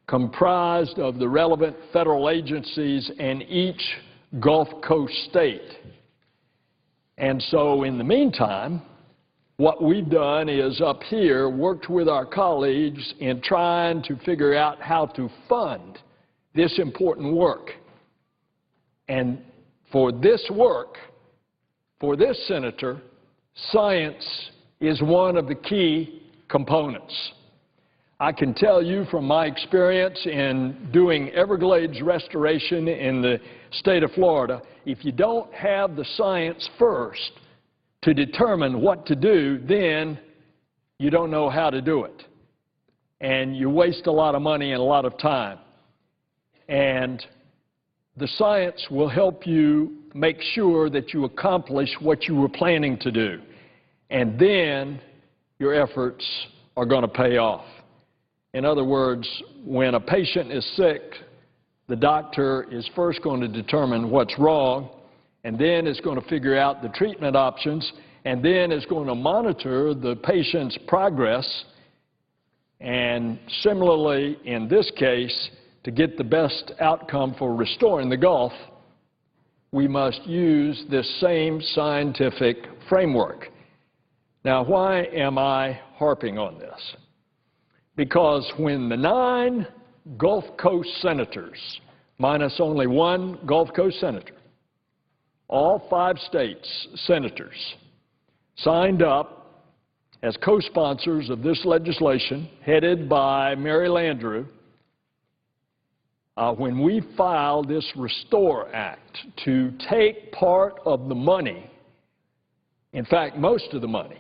comprised of the relevant federal agencies and each Gulf Coast state. And so in the meantime, what we've done is up here worked with our colleagues in trying to figure out how to fund this important work. And for this work, for this senator, science is one of the key components. I can tell you from my experience in doing Everglades restoration in the state of Florida, if you don't have the science first to determine what to do, then you don't know how to do it. And you waste a lot of money and a lot of time. And the science will help you make sure that you accomplish what you were planning to do. And then your efforts are going to pay off. In other words, when a patient is sick, the doctor is first going to determine what's wrong, and then is going to figure out the treatment options, and then is going to monitor the patient's progress. And similarly, in this case, to get the best outcome for restoring the Gulf, we must use this same scientific framework. Now, why am I harping on this? Because when the 9 Gulf Coast senators, minus only one Gulf Coast senator, all 5 states' senators signed up as co-sponsors of this legislation headed by Mary Landrieu, when we filed this Restore Act to take part of the money, in fact, most of the money,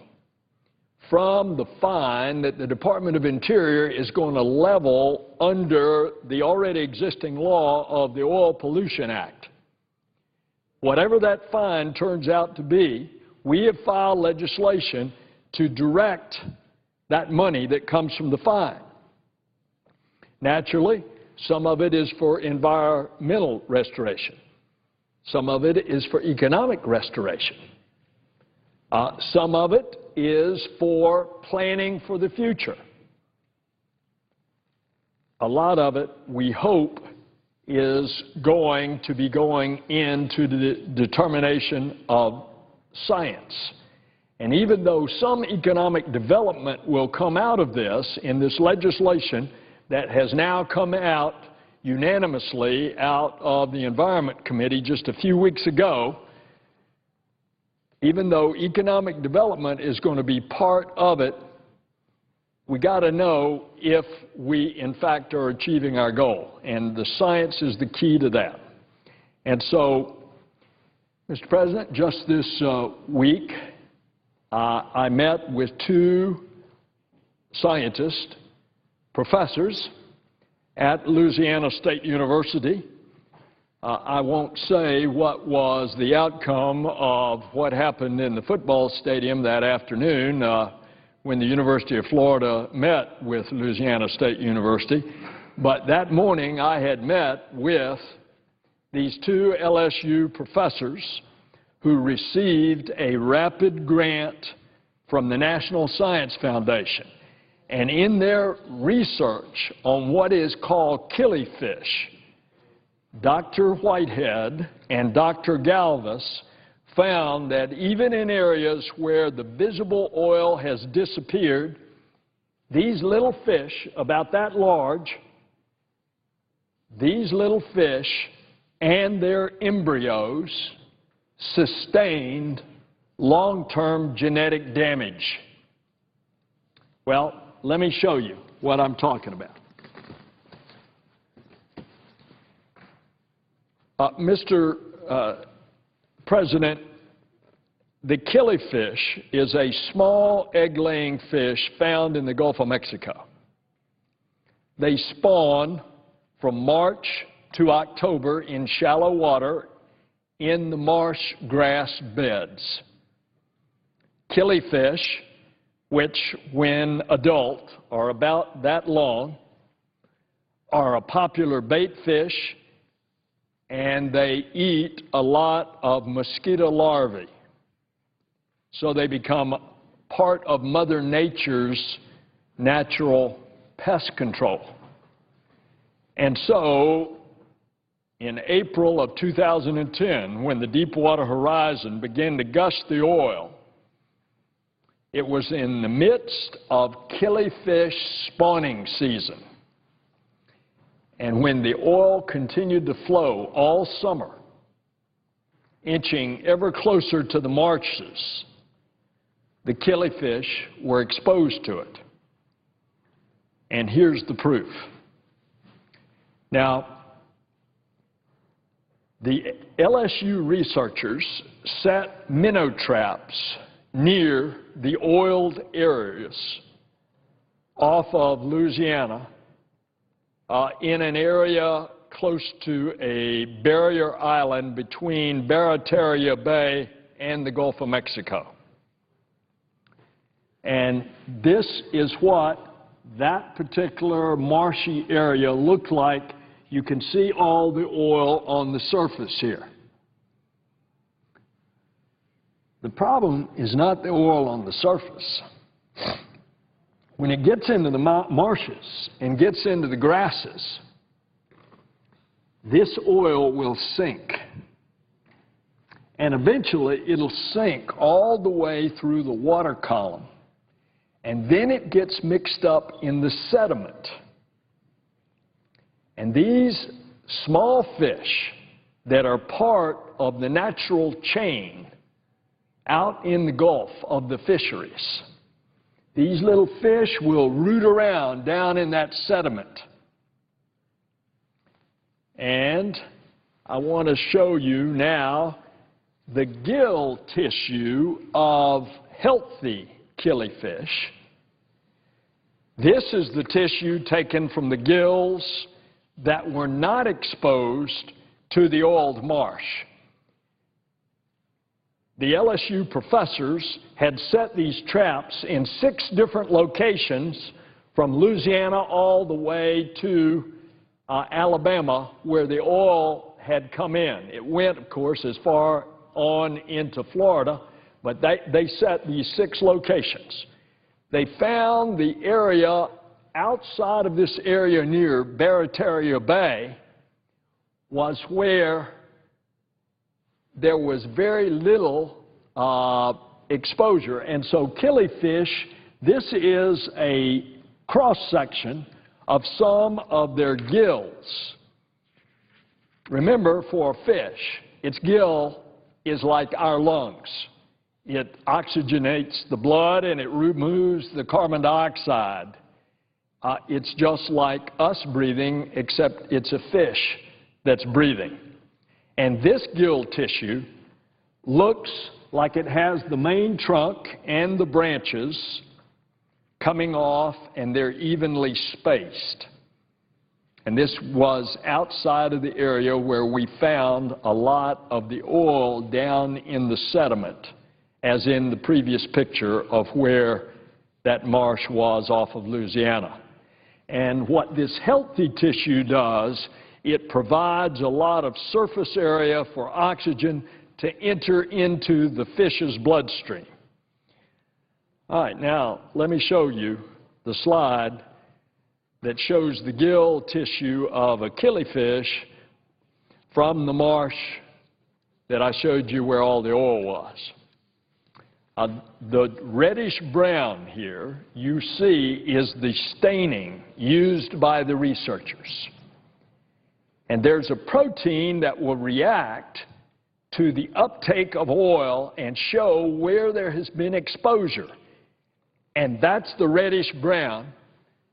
from the fine that the Department of Interior is going to level under the already existing law of the Oil Pollution Act. Whatever that fine turns out to be, we have filed legislation to direct that money that comes from the fine. Naturally, some of it is for environmental restoration. Some of it is for economic restoration. Some of it is for planning for the future. A lot of it, we hope, is going to be going into the determination of science. And even though some economic development will come out of this in this legislation that has now come out unanimously out of the Environment Committee just a few weeks ago, even though economic development is going to be part of it, we got to know if we, in fact, are achieving our goal. And the science is the key to that. And so, Mr. President, just this week, I met with two scientists, professors at Louisiana State University. I won't say what was the outcome of what happened in the football stadium that afternoon when the University of Florida met with Louisiana State University, but that morning I had met with these two LSU professors who received a rapid grant from the National Science Foundation. And in their research on what is called killifish, Dr. Whitehead and Dr. Galvis found that even in areas where the visible oil has disappeared, these little fish, about that large, these little fish and their embryos sustained long-term genetic damage. Well, let me show you what I'm talking about. Mr. President, the killifish is a small egg-laying fish found in the Gulf of Mexico. They spawn from March to October in shallow water in the marsh grass beds. Killifish, which when adult are about that long, are a popular bait fish, and they eat a lot of mosquito larvae. So they become part of Mother Nature's natural pest control. And so, in April of 2010, when the Deepwater Horizon began to gush the oil, it was in the midst of killifish spawning season. And when the oil continued to flow all summer, inching ever closer to the marshes, the killifish were exposed to it. And here's the proof. Now, the LSU researchers set minnow traps near the oiled areas off of Louisiana in an area close to a barrier island between Barataria Bay and the Gulf of Mexico. And this is what that particular marshy area looked like. You can see all the oil on the surface here. The problem is not the oil on the surface. When it gets into the marshes and gets into the grasses, this oil will sink. And eventually it'll sink all the way through the water column. And then it gets mixed up in the sediment. And these small fish that are part of the natural chain out in the Gulf of the fisheries, these little fish will root around down in that sediment. And I want to show you now the gill tissue of healthy killifish. This is the tissue taken from the gills that were not exposed to the oiled marsh. The LSU professors had set these traps in 6 different locations from Louisiana all the way to Alabama, where the oil had come in. It went, of course, as far on into Florida, but they set these 6 locations. They found the area outside of this area near Barataria Bay was where there was very little exposure. And so killifish, this is a cross-section of some of their gills. Remember, for a fish, its gill is like our lungs. It oxygenates the blood and it removes the carbon dioxide. It's just like us breathing, except it's a fish that's breathing. And this gill tissue looks like it has the main trunk and the branches coming off, and they're evenly spaced. And this was outside of the area where we found a lot of the oil down in the sediment, as in the previous picture of where that marsh was off of Louisiana. And what this healthy tissue does, it provides a lot of surface area for oxygen to enter into the fish's bloodstream. All right, now let me show you the slide that shows the gill tissue of a killifish from the marsh that I showed you where all the oil was. The reddish brown here you see is the staining used by the researchers. And there's a protein that will react to the uptake of oil and show where there has been exposure. And that's the reddish brown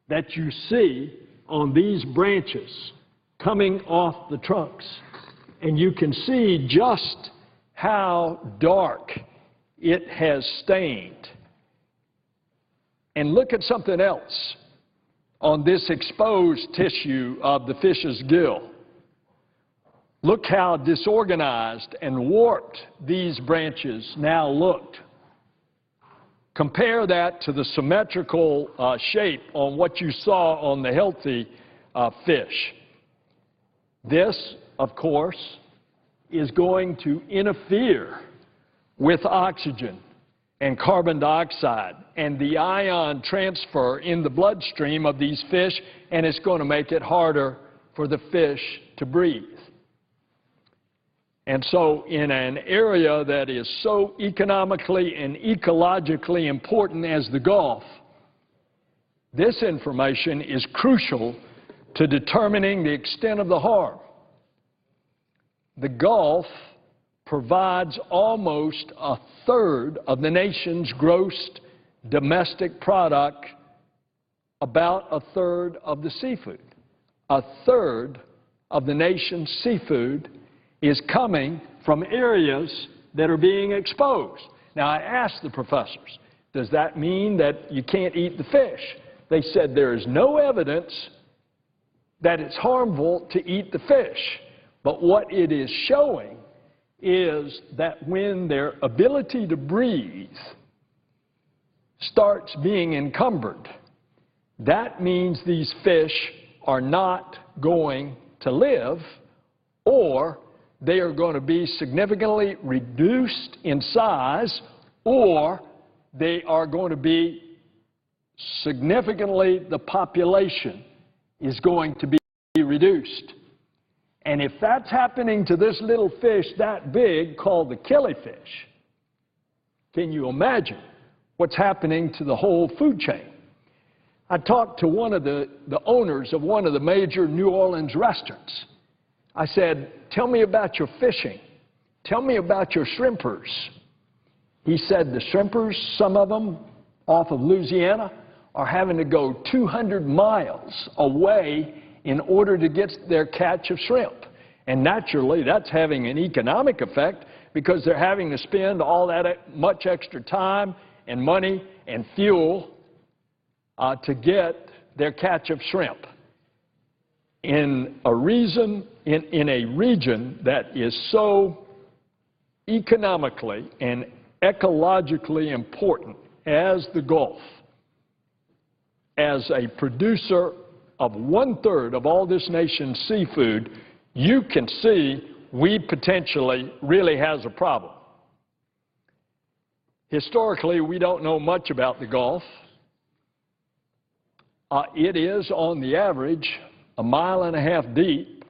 that you see on these branches coming off the trunks. And you can see just how dark it has stained. And look at something else on this exposed tissue of the fish's gill. Look how disorganized and warped these branches now looked. Compare that to the symmetrical shape on what you saw on the healthy fish. This, of course, is going to interfere with oxygen and carbon dioxide and the ion transfer in the bloodstream of these fish, and it's going to make it harder for the fish to breathe. And so in an area that is so economically and ecologically important as the Gulf, this information is crucial to determining the extent of the harm. The Gulf provides almost a third of the nation's gross domestic product, about a third of the seafood. A third of the nation's seafood is coming from areas that are being exposed. Now, I asked the professors, does that mean that you can't eat the fish? They said there is no evidence that it's harmful to eat the fish, but what it is showing is that when their ability to breathe starts being encumbered, that means these fish are not going to live, or they are going to be significantly reduced in size, or they are going to be significantly, the population is going to be reduced. And if that's happening to this little fish that big called the killifish, can you imagine what's happening to the whole food chain? I talked to one of the owners of one of the major New Orleans restaurants. I said, tell me about your fishing. Tell me about your shrimpers. He said the shrimpers, some of them off of Louisiana, are having to go 200 miles away in order to get their catch of shrimp. And naturally, that's having an economic effect because they're having to spend all that much extra time and money and fuel to get their catch of shrimp. In a region that is so economically and ecologically important as the Gulf, as a producer of 1/3 of all this nation's seafood, you can see we potentially really has a problem. Historically, we don't know much about the Gulf. It is, on the average, 1.5 miles deep.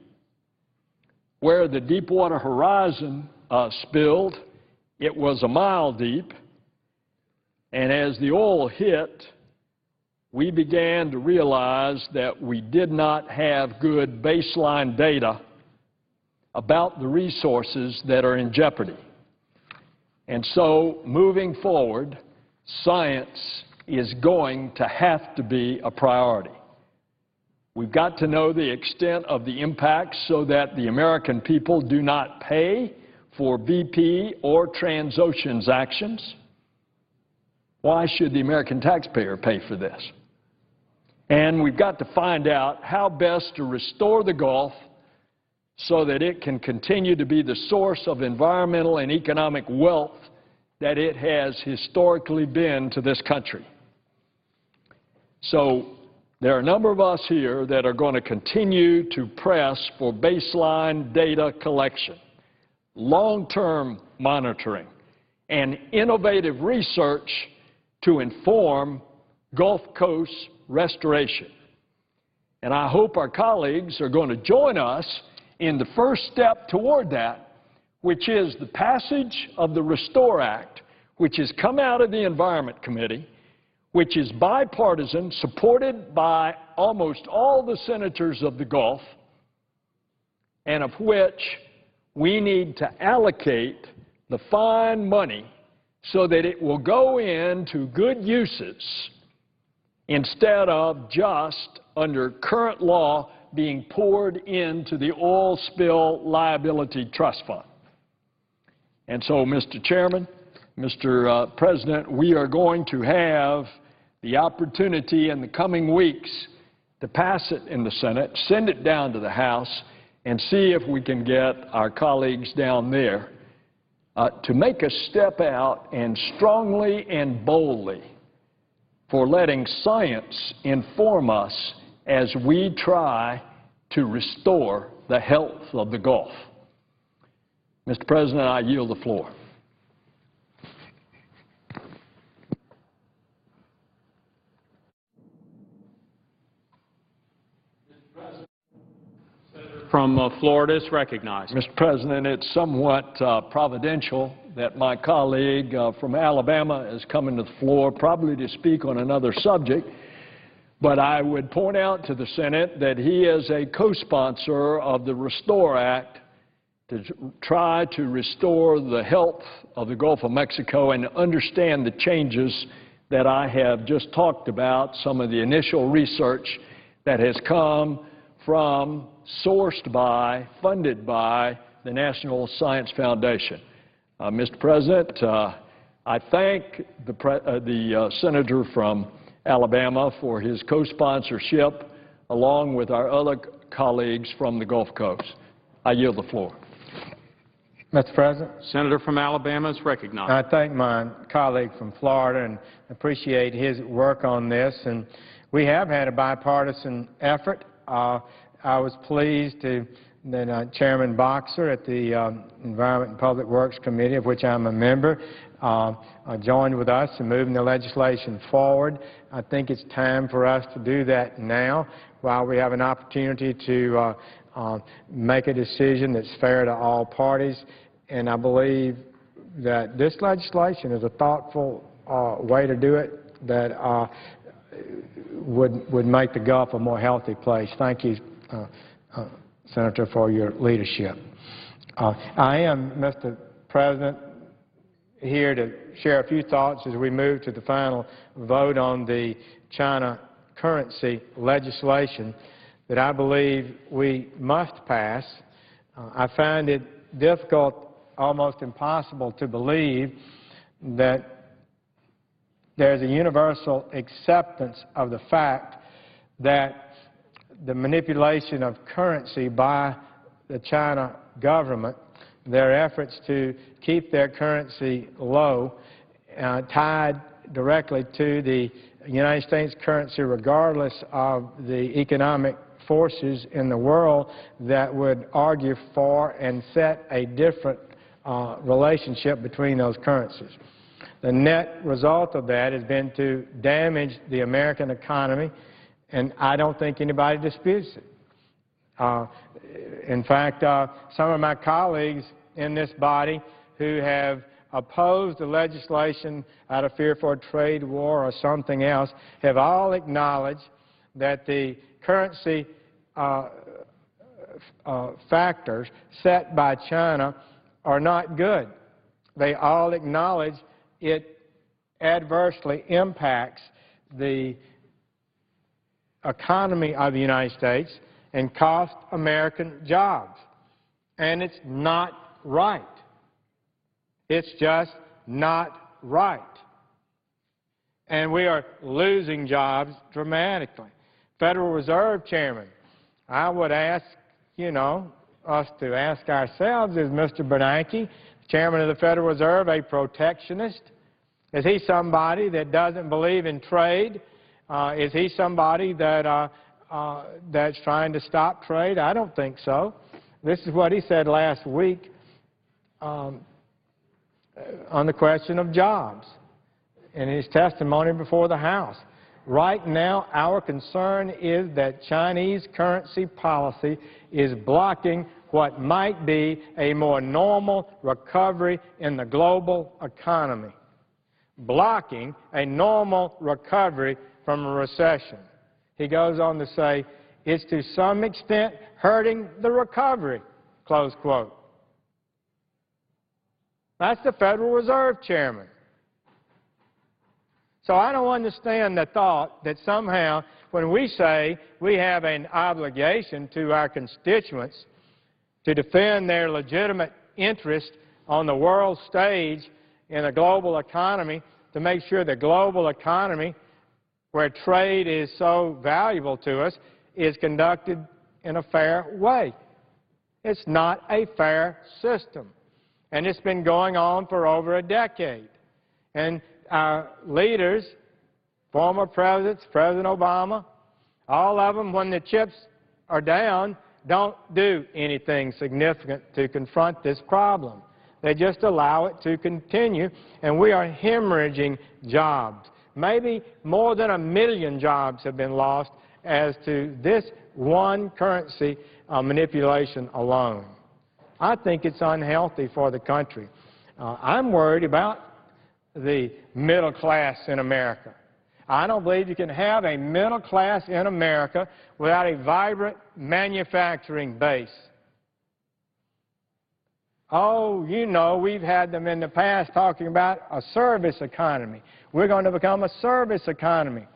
Where the Deepwater Horizon spilled, it was 1 mile deep. And as the oil hit, we began to realize that we did not have good baseline data about the resources that are in jeopardy. And so, moving forward, science is going to have to be a priority. We've got to know the extent of the impact so that the American people do not pay for BP or Transocean's actions. Why should the American taxpayer pay for this? And we've got to find out how best to restore the Gulf so that it can continue to be the source of environmental and economic wealth that it has historically been to this country. So there are a number of us here that are going to continue to press for baseline data collection, long-term monitoring, and innovative research to inform Gulf Coast restoration. And I hope our colleagues are going to join us in the first step toward that, which is the passage of the Restore Act, which has come out of the Environment Committee, which is bipartisan, supported by almost all the senators of the Gulf, and of which we need to allocate the fine money so that it will go into good uses instead of just, under current law, being poured into the oil spill liability trust fund. And so, Mr. Chairman, Mr. President, we are going to have the opportunity in the coming weeks to pass it in the Senate, send it down to the House, and see if we can get our colleagues down there to make a step out and strongly and boldly for letting science inform us as we try to restore the health of the Gulf. Mr. President, I yield the floor. From Florida is recognized. Mr. President, it's somewhat providential that my colleague from Alabama is coming to the floor, probably to speak on another subject, but I would point out to the Senate that he is a co-sponsor of the Restore Act to try to restore the health of the Gulf of Mexico and understand the changes that I have just talked about, some of the initial research that has come from, sourced by, funded by the National Science Foundation. Mr. President, I thank the senator from Alabama for his co-sponsorship, along with our other colleagues from the Gulf Coast. I yield the floor. Mr. President? Senator from Alabama is recognized. I thank my colleague from Florida and appreciate his work on this. And we have had a bipartisan effort. I was pleased that Chairman Boxer at the Environment and Public Works Committee, of which I'm a member, joined with us in moving the legislation forward. I think it's time for us to do that now while we have an opportunity to make a decision that's fair to all parties. And I believe that this legislation is a thoughtful way to do it that would make the Gulf a more healthy place. Thank you, Senator, for your leadership. I am, Mr. President, here to share a few thoughts as we move to the final vote on the China currency legislation that I believe we must pass. I find it difficult, almost impossible to believe that there's a universal acceptance of the fact that the manipulation of currency by the China government, their efforts to keep their currency low, tied directly to the United States currency regardless of the economic forces in the world that would argue for and set a different relationship between those currencies. The net result of that has been to damage the American economy, and I don't think anybody disputes it. In fact, some of my colleagues in this body who have opposed the legislation out of fear for a trade war or something else have all acknowledged that the currency factors set by China are not good. they all acknowledge it adversely impacts the economy of the United States and costs American jobs. And it's not right. It's just not right. And we are losing jobs dramatically. Federal Reserve Chairman, I would ask, us to ask ourselves, is Mr. Bernanke, Chairman of the Federal Reserve, a protectionist? Is he somebody that doesn't believe in trade? Is he somebody that that's trying to stop trade? I don't think so. This is what he said last week on the question of jobs in his testimony before the House. Right now, our concern is that Chinese currency policy is blocking what might be a more normal recovery in the global economy, blocking a normal recovery from a recession. He goes on to say, it's to some extent hurting the recovery, close quote. That's the Federal Reserve Chairman. So I don't understand the thought that somehow when we say we have an obligation to our constituents to defend their legitimate interest on the world stage in a global economy, to make sure the global economy, where trade is so valuable to us, is conducted in a fair way. It's not a fair system. And it's been going on for over a decade. And our leaders, former presidents, President Obama, all of them, when the chips are down, don't do anything significant to confront this problem. They just allow it to continue, and we are hemorrhaging jobs. Maybe more than 1 million jobs have been lost as to this one currency manipulation alone. I think it's unhealthy for the country. I'm worried about the middle class in America. I don't believe you can have a middle class in America without a vibrant manufacturing base. Oh, we've had them in the past talking about a service economy. We're going to become a service economy.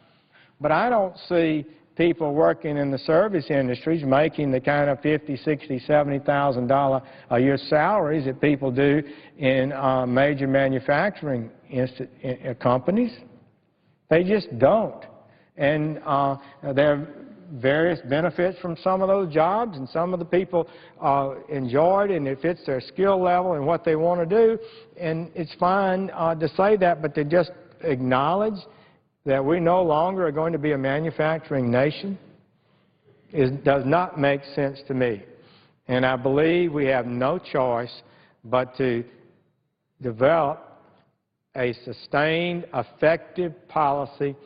But I don't see people working in the service industries making the kind of $50,000, $60,000, $70,000 a year salaries that people do in major manufacturing companies. They just don't. And there are various benefits from some of those jobs, and some of the people enjoy it, and it fits their skill level and what they want to do. And it's fine to say that, but to just acknowledge that we no longer are going to be a manufacturing nation does not make sense to me. And I believe we have no choice but to develop a sustained, effective policy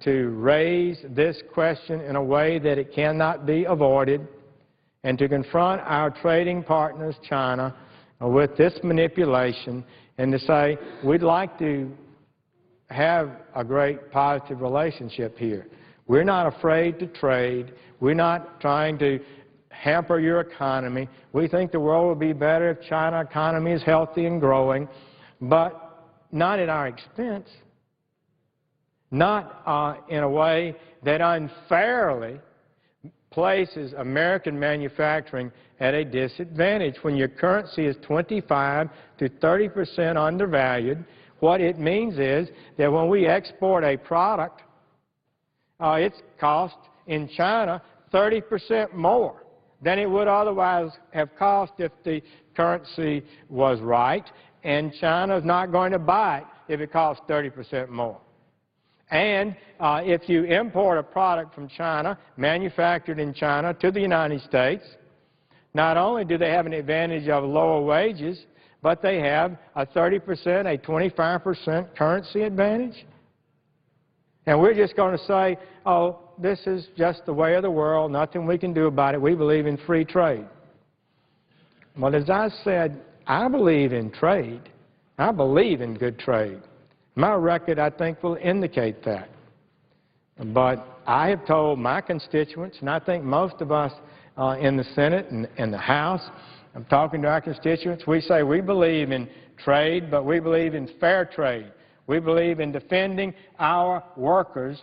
to raise this question in a way that it cannot be avoided, and to confront our trading partners, China, with this manipulation, and to say, we'd like to have a great positive relationship here. We're not afraid to trade. We're not trying to hamper your economy. We think the world will be better if China's economy is healthy and growing, but not at our expense, not in a way that unfairly places American manufacturing at a disadvantage. When your currency is 25 to 30% undervalued, what it means is that when we export a product, it's cost in China 30% more than it would otherwise have cost if the currency was right, and China's not going to buy it if it costs 30% more. And if you import a product from China, manufactured in China, to the United States, not only do they have an advantage of lower wages, but they have a 30%, a 25% currency advantage. And we're just going to say, oh, this is just the way of the world, nothing we can do about it. We believe in free trade. Well, as I said, I believe in trade. I believe in good trade. My record, I think, will indicate that. But I have told my constituents, and I think most of us in the Senate and the House, I'm talking to our constituents. We say we believe in trade, but we believe in fair trade. We believe in defending our workers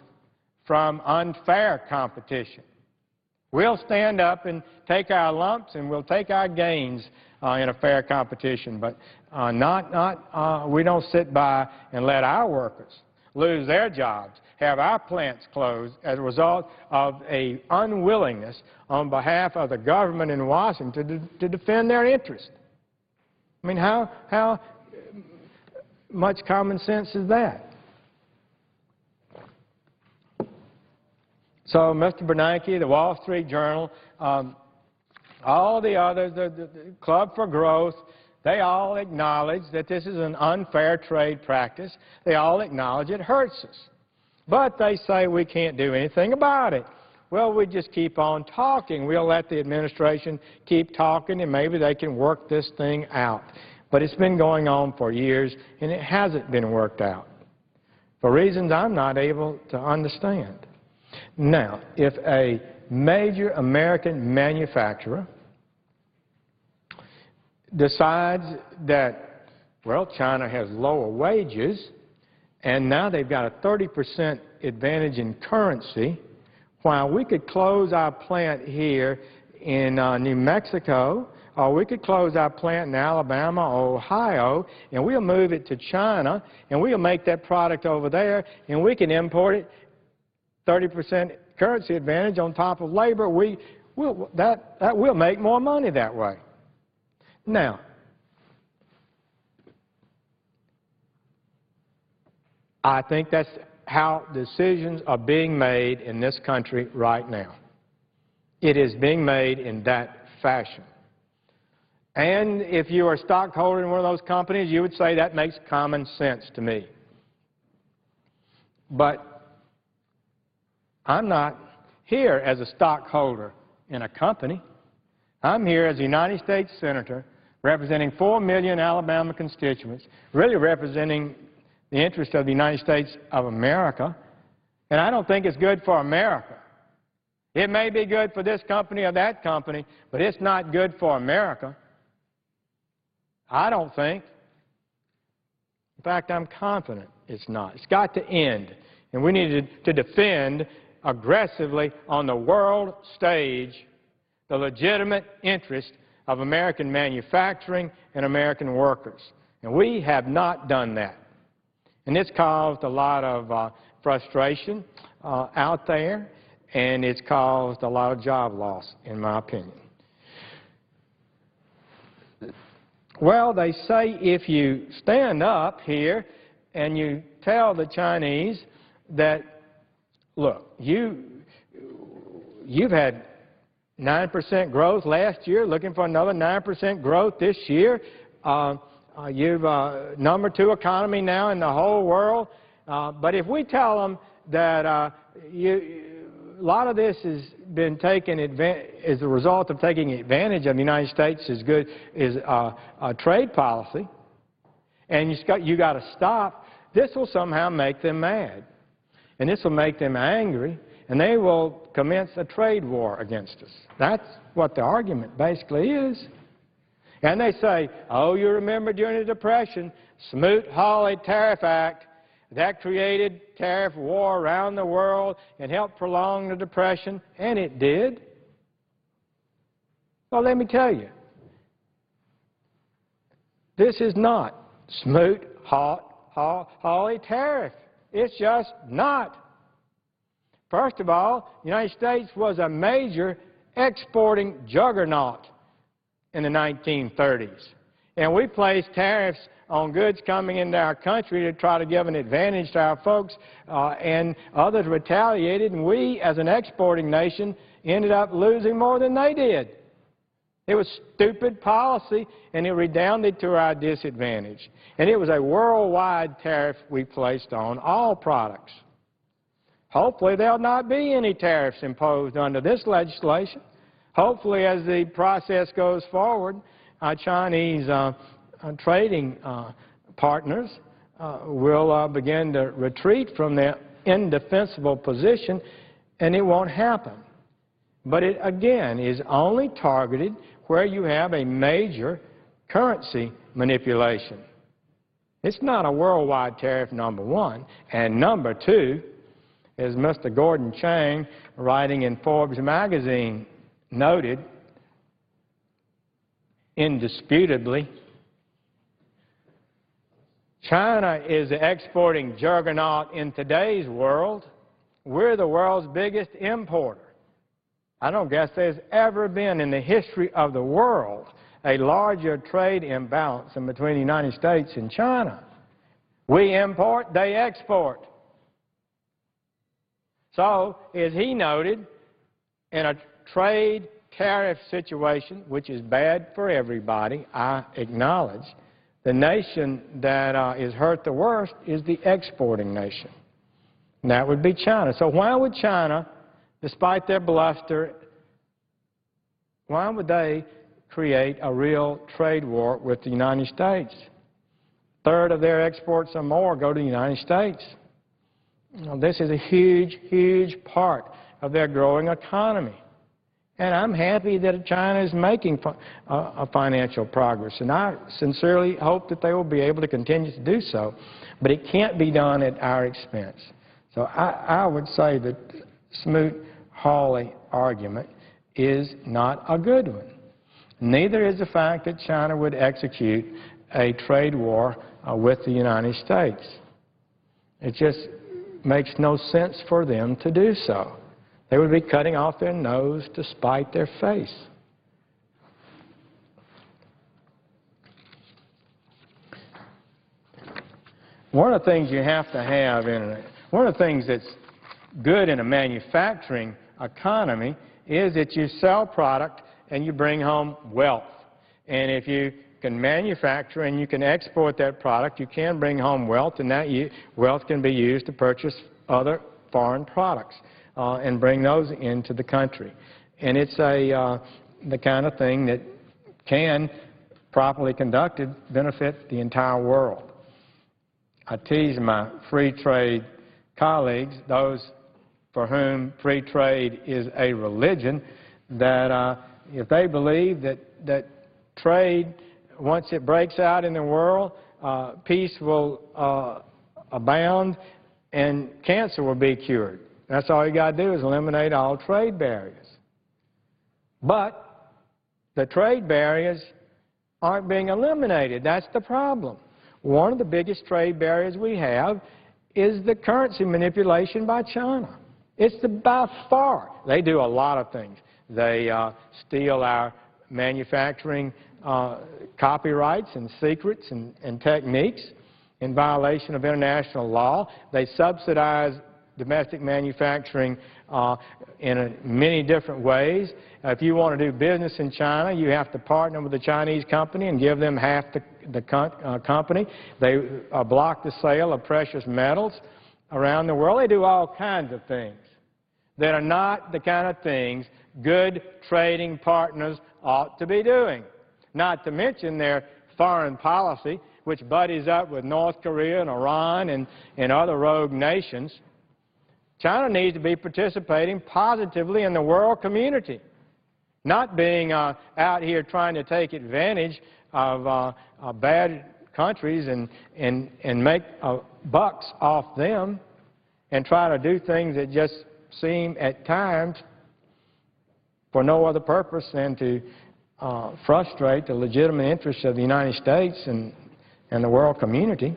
from unfair competition. We'll stand up and take our lumps and we'll take our gains in a fair competition, but we don't sit by and let our workers lose their jobs, have our plants closed as a result of an unwillingness on behalf of the government in Washington to defend their interests. I mean, how much common sense is that? So, Mr. Bernanke, the Wall Street Journal, all the others, the Club for Growth, they all acknowledge that this is an unfair trade practice. They all acknowledge it hurts us. But they say we can't do anything about it. Well, we just keep on talking. We'll let the administration keep talking, and maybe they can work this thing out. But it's been going on for years, and it hasn't been worked out for reasons I'm not able to understand. Now, if a major American manufacturer decides that, well, China has lower wages, and now they've got a 30% advantage in currency, while we could close our plant here in New Mexico, or we could close our plant in Alabama or Ohio, and we'll move it to China, and we'll make that product over there, and we can import it 30% currency advantage on top of labor. We'll make more money that way. Now, I think that's how decisions are being made in this country right now. It is being made in that fashion. And if you are a stockholder in one of those companies, you would say that makes common sense to me. But I'm not here as a stockholder in a company. I'm here as a United States Senator representing 4 million Alabama constituents, really representing the interest of the United States of America. And I don't think it's good for America. It may be good for this company or that company, but it's not good for America. I don't think. In fact, I'm confident it's not. It's got to end. And we need to defend aggressively on the world stage the legitimate interest of American manufacturing and American workers. And we have not done that. And it's caused a lot of frustration out there, and it's caused a lot of job loss, in my opinion. Well, they say if you stand up here and you tell the Chinese that, look, you've had 9% growth last year, looking for another 9% growth this year. You've #2 economy now in the whole world. But if we tell them that a lot of this has been taken as a result of taking advantage of the United States is trade policy, and you got to stop, this will somehow make them mad. And this will make them angry, and they will commence a trade war against us. That's what the argument basically is. And they say, oh, you remember during the Depression, Smoot-Hawley Tariff Act, that created tariff war around the world and helped prolong the Depression, and it did. Well, let me tell you, this is not Smoot-Hawley Tariff. It's just not. First of all, the United States was a major exporting juggernaut in the 1930s. And we placed tariffs on goods coming into our country to try to give an advantage to our folks, and others retaliated, and we, as an exporting nation, ended up losing more than they did. It was stupid policy, and it redounded to our disadvantage. And it was a worldwide tariff we placed on all products. Hopefully, there'll not be any tariffs imposed under this legislation. Hopefully, as the process goes forward, our Chinese trading partners will begin to retreat from their indefensible position, and it won't happen. But it, again, is only targeted where you have a major currency manipulation. It's not a worldwide tariff, number one. And number two, as Mr. Gordon Chang, writing in Forbes magazine, noted, indisputably, China is the exporting juggernaut in today's world. We're the world's biggest importer. I don't guess there's ever been in the history of the world a larger trade imbalance than between the United States and China. We import, they export. So, as he noted, in a trade tariff situation, which is bad for everybody, I acknowledge, the nation that is hurt the worst is the exporting nation. And that would be China. So why would China, despite their bluster, why would they create a real trade war with the United States? A third of their exports or more go to the United States. You know, this is a huge, huge part of their growing economy. And I'm happy that China is making financial progress, and I sincerely hope that they will be able to continue to do so. But it can't be done at our expense. So I would say that Smoot-Hawley argument is not a good one. Neither is the fact that China would execute a trade war with the United States. It just makes no sense for them to do so. They would be cutting off their nose to spite their face. One of the things you have to have one of the things that's good in a manufacturing economy is that you sell product and you bring home wealth. And if you can manufacture and you can export that product, you can bring home wealth, and that wealth can be used to purchase other foreign products and bring those into the country. And it's the kind of thing that can, properly conducted, benefit the entire world. I tease my free trade colleagues, those for whom free trade is a religion, that if they believe that trade, once it breaks out in the world, peace will abound and cancer will be cured. That's all you got to do is eliminate all trade barriers. But the trade barriers aren't being eliminated. That's the problem. One of the biggest trade barriers we have is the currency manipulation by China. It's by far. They do a lot of things. They steal our manufacturing copyrights and secrets and techniques in violation of international law. They subsidize domestic manufacturing in many different ways. If you want to do business in China, you have to partner with a Chinese company and give them half the company. They block the sale of precious metals around the world. They do all kinds of things that are not the kind of things good trading partners ought to be doing. Not to mention their foreign policy, which buddies up with North Korea and Iran and other rogue nations. China needs to be participating positively in the world community, not being out here trying to take advantage of bad countries and make bucks off them and try to do things that just seem at times for no other purpose than to frustrate the legitimate interests of the United States and the world community.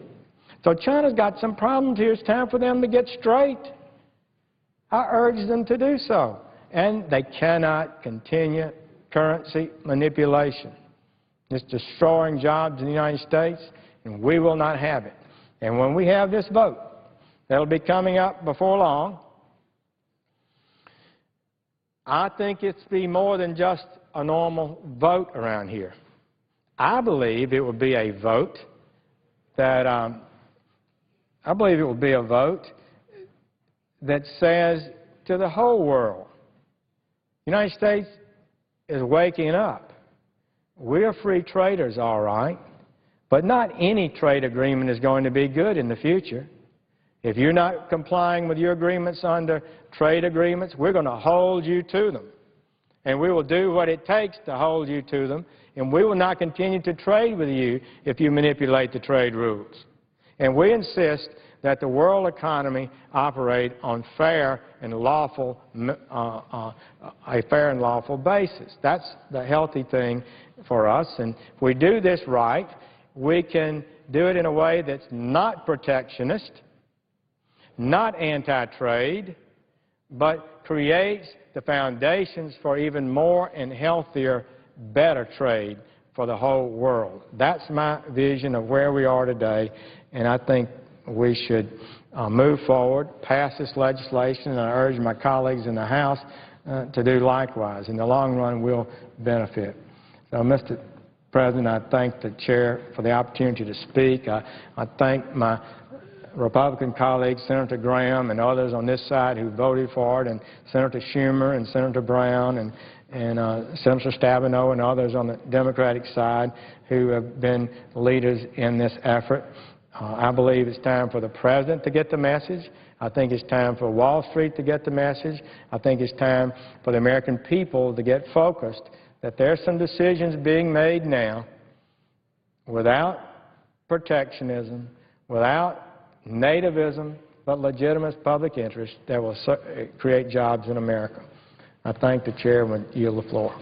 So China's got some problems here. It's time for them to get straight. I urge them to do so. And they cannot continue currency manipulation. It's destroying jobs in the United States, and we will not have it. And when we have this vote, that'll be coming up before long, I think it's be more than just a normal vote around here. I believe it will be a vote that that says to the whole world, the United States is waking up. We're free traders, all right, but not any trade agreement is going to be good in the future. If you're not complying with your agreements under trade agreements, we're going to hold you to them. and we will do what it takes to hold you to them, and we will not continue to trade with you if you manipulate the trade rules. And we insist that the world economy operate on a fair and lawful basis. That's the healthy thing for us. And if we do this right, we can do it in a way that's not protectionist, not anti-trade, but creates the foundations for even more and healthier, better trade for the whole world. That's my vision of where we are today, and I think we should move forward, pass this legislation, and I urge my colleagues in the House to do likewise. In the long run, we'll benefit. So, Mr. President, I thank the Chair for the opportunity to speak. I thank my Republican colleagues, Senator Graham and others on this side who voted for it, and Senator Schumer and Senator Brown and Senator Stabenow and others on the Democratic side who have been leaders in this effort. I believe it's time for the President to get the message. I think it's time for Wall Street to get the message. I think it's time for the American people to get focused that there are some decisions being made now without protectionism, without nativism, but legitimate public interest that will create jobs in America. I thank the Chair and would yield the floor.